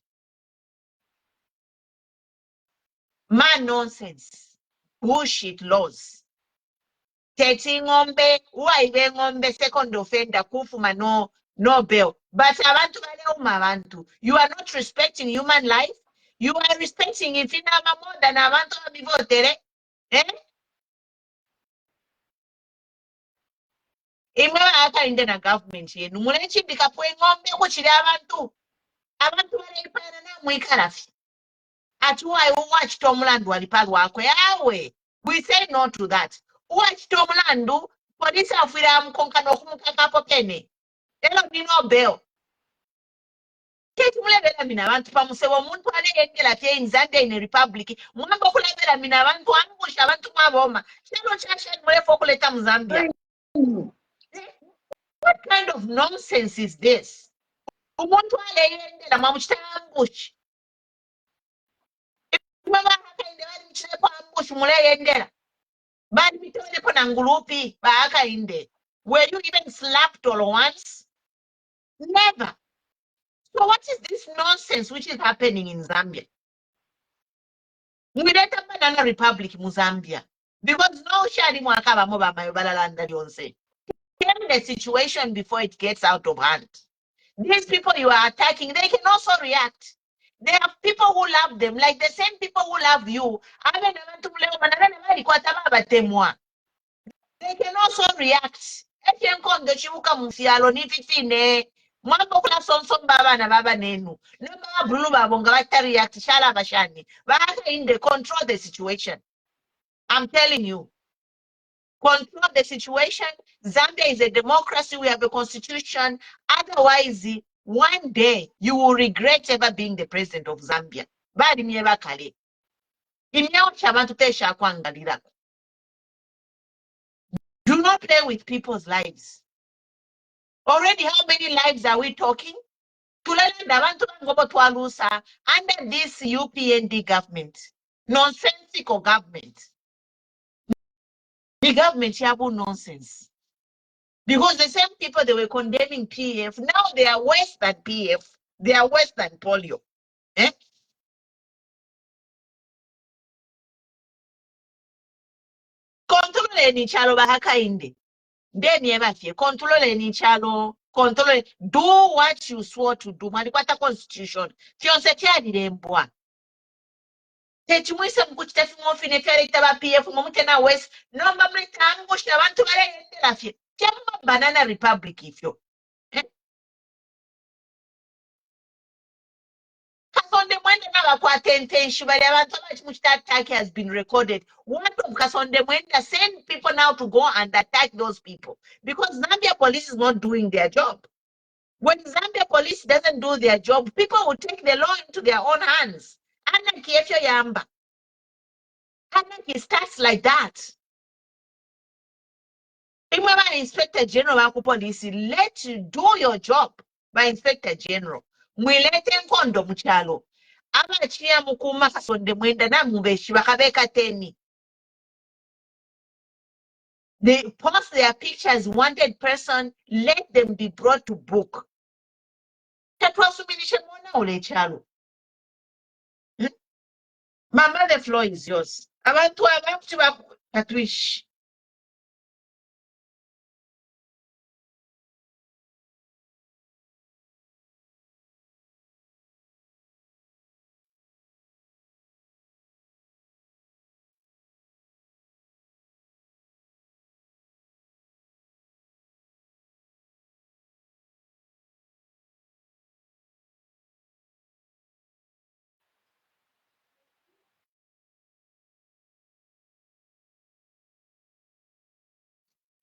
Man nonsense. Bullshit laws. Teti ngombe, uwaibe ngombe second offender kufuma no bail. But abantu bale abantu. You are not respecting human life. You are respecting it in more than abantu abivotere. imwe akainde na government yenu mulechindika pweng'ombe kuchiri abantu valeipana namwikalafi ati uwachita omulandu wali palwako yawe. We say no to that. Uwachita omulandu polisi afwira amukonkana okumukakapo pene elo nino bail. Keti mulebera mina abantu pamusebo omuntu aleyengera tyeyinzadde in a republic mwamba okulabera mina abantu ambusha abantu mwaboma kino kyashani mulefu okuleta mu Zambia. What kind of nonsense is this? Umuntu aleyengera mwamukita ambush mwaba hakainde bali mukiteeko ambush muleyengera bali mitonepo na ngulupi bahakainde. Were you even slapped all once? Never. So what is this nonsense which is happening in Zambia? Mwileta banana republic mu Zambia because no shari mwakaba moba mayobalalanda lyonse. Tell the situation before it gets out of hand. These people you are attacking, they can also react. There are people who love them, like the same people who love you. They can also react. Mwamba kula sonson baba na baba nenu. No baba blue baba nga bata react shala bashani. Baka in the control the situation. I'm telling you. Control the situation. Zambia is a democracy. We have a constitution. Otherwise, one day you will regret ever being the president of Zambia. Badi mieba kale. Imyao chabantu tesha kwangalira. Do not play with people's lives. Already, how many lives are we talking? Under this UPND government, nonsensical government. The government have nonsense. Because the same people they were condemning PF, now they are worse than PF. They are worse than polio. Eh? Control any chalo bahakainde. Then you control any chalo. Control. Do what you swore to do. Malikwata constitution. Fionse tiadi lembwa. Techimwise mkuchitefu mwofine fere itaba PF mwomutena west. Nomba mleta ambush na bantu wale yende la fie. Tiamu banana republic ifyo. Kasonde Mwenda na kwa tension bali abantu abachimuchita attack has been recorded. One of Kasonde Mwenda send people now to go and attack those people because Zambia police is not doing their job. When Zambia police doesn't do their job, people will take the law into their own hands. Anarchy efyo yamba. Anarchy starts like that. Remember, Inspector General of Police, let you do your job by Inspector General. Mwilete nkondo mchalo. Ama chia mukuma Kasonde Mwenda na mubeshi bakabeka teni. They post their pictures, wanted person, let them be brought to book. Tatwasuminishe mwana ule chalo. Mama, the floor is yours. Abantu Katwish.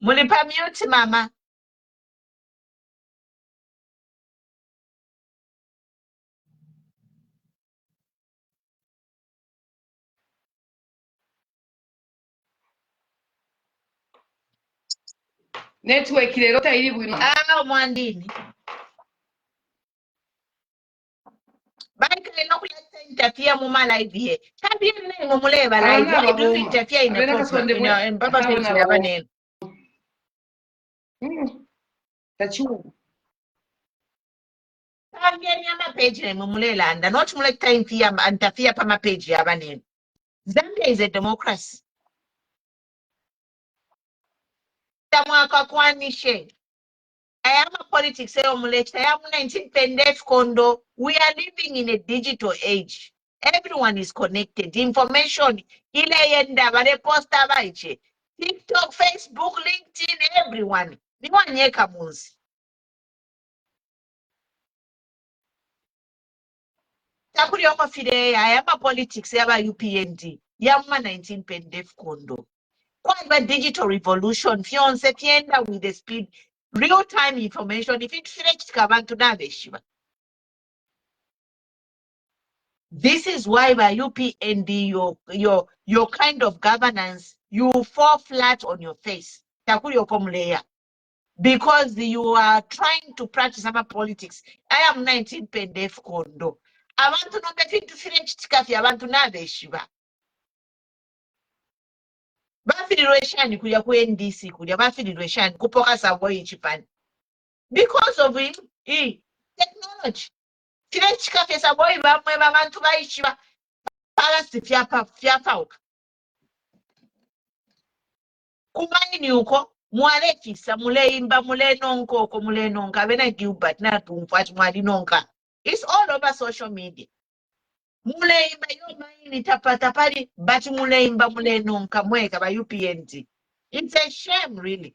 Mulipa mute, mama. Network lero tayiri bwino. Mwandini. Banka inokuleta interfere mu live here. Chambi yene mumuleba live. Why do you interfere in the program? In Baba page yabanene. Tachu. Chambi yene page mumulela anda. Not muleta interfere pama page yabanene. Zambia is a democracy. Tamwaka kwanishe. I am a politics. I am 19 Pendef Kondo. We are living in a digital age. Everyone is connected. Information. Ile yenda bare posta baiche. TikTok, Facebook, LinkedIn, everyone. niwanyeka munsi. Takuri okofire ayama politics yaba UPND yamma 19 pendef kondo. Kwa digital revolution fionse tienda with the speed real time information if it fetched kabantu nabeshiba. This is why by UPND your kind of governance you fall flat on your face. Takuri okomleya. Because you are trying to practice some politics. I am 19 pendef kondo. Abantu no befintu fetched kafi abantu nabeshiba. Bafirirweshani kuja ku NDC kuja bafirirweshani kupoka Savoy chipani because of technology kile chikafe Savoy bamwe babantu bayishiba palasi fyapauka kumaini uko mwalekisa muleimba mulenonko mulenonka bena Gilbert na tumfati mwalinonka. It's all over social media. Muleimba yo maini tapata pali but muleimba mulenonka mweka ba UPND. It's a shame really.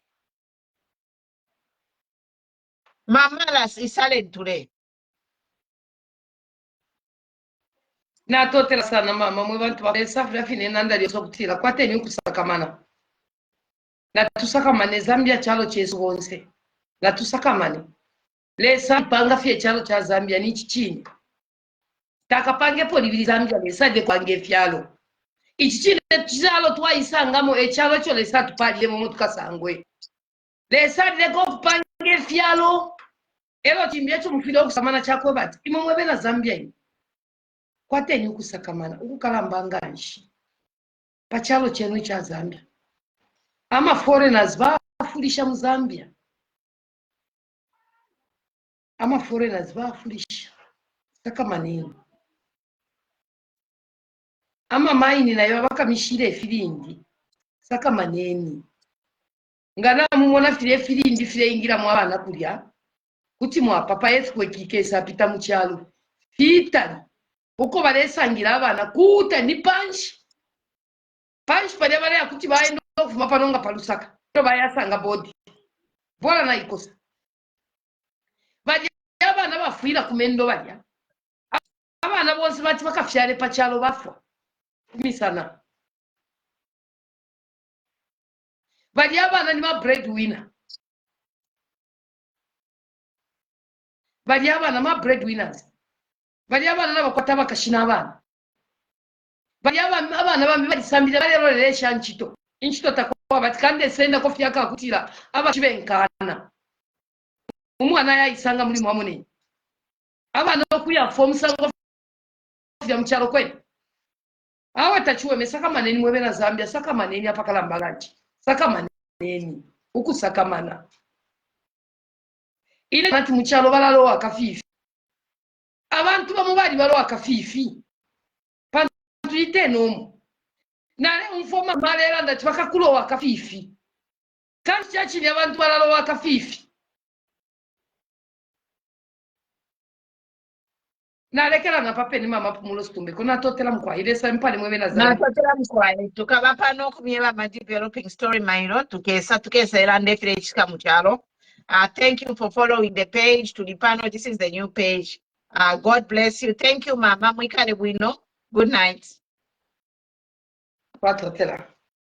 Mamalas is silent today. natotela sana mama mwe bantu babesafura fine nanda lyosokutira kwateni ukusakamana natusakamane Zambia chalo chesu bonse natusakamane lesa panga fye chalo cha Zambia ni chichini takapange polibili Zambia lesade kwange fyalo ichichini chalo twaisangamo echalo cho lesa tupalile momo tukasangwe lesade kupange fyalo elo chimbia cho mufilo okusamana chako bati imomwe bena Zambia ini kwateni ukusakamana ukukalambanga nshi pachalo chenu cha Zambia ama foreigners bafulisha mu Zambia ama foreigners bafulisha saka maneno ama maini nayo bakamishire efirindi saka maneni ngana mumona fire efirindi fire ingira mu abana kulya kuti mwa papa yesu kwekikesa pita mu cyalo fita uko baresangira abana kuta ni panshi pale bale akuti baenda kuvuma panonga palusaka no bayasanga body vola na ikosa bali abana bafuira kumendo balya abana bose bati bakafyale pachalo bafwa kumisana bali abana ni ma breadwinner bali abana ma breadwinners bali abana nabakwata bakashina abana bali abana bambi balisambira balelolesha nchito takuwa batikande senda kofyaka kutira abachibenkana umwana yayisanga muri mwamune abana okuya form sango fya mchalo kweli awa tachuwe mesaka maneni mwebena Zambia saka maneni apakala mbalaji saka maneni ukusaka mana ile nati mchalo balalo akafifi abantu bamubali balo akafifi pantu itenomo nale umfoma malera ndati bakakulo akafifi kanti chachili abantu balalo akafifi nalekera na papeni mama pumulo stumbe kona totela mkwaile sampale mwebena Zambia Natotela mkwaile tukaba pano kumyela ma developing story mairo tukesa elande fire chika muchalo. Thank you for following the page to the panel. This is the new page. God bless you. Thank you, Mama. Mwikale bwino. Good night. patotela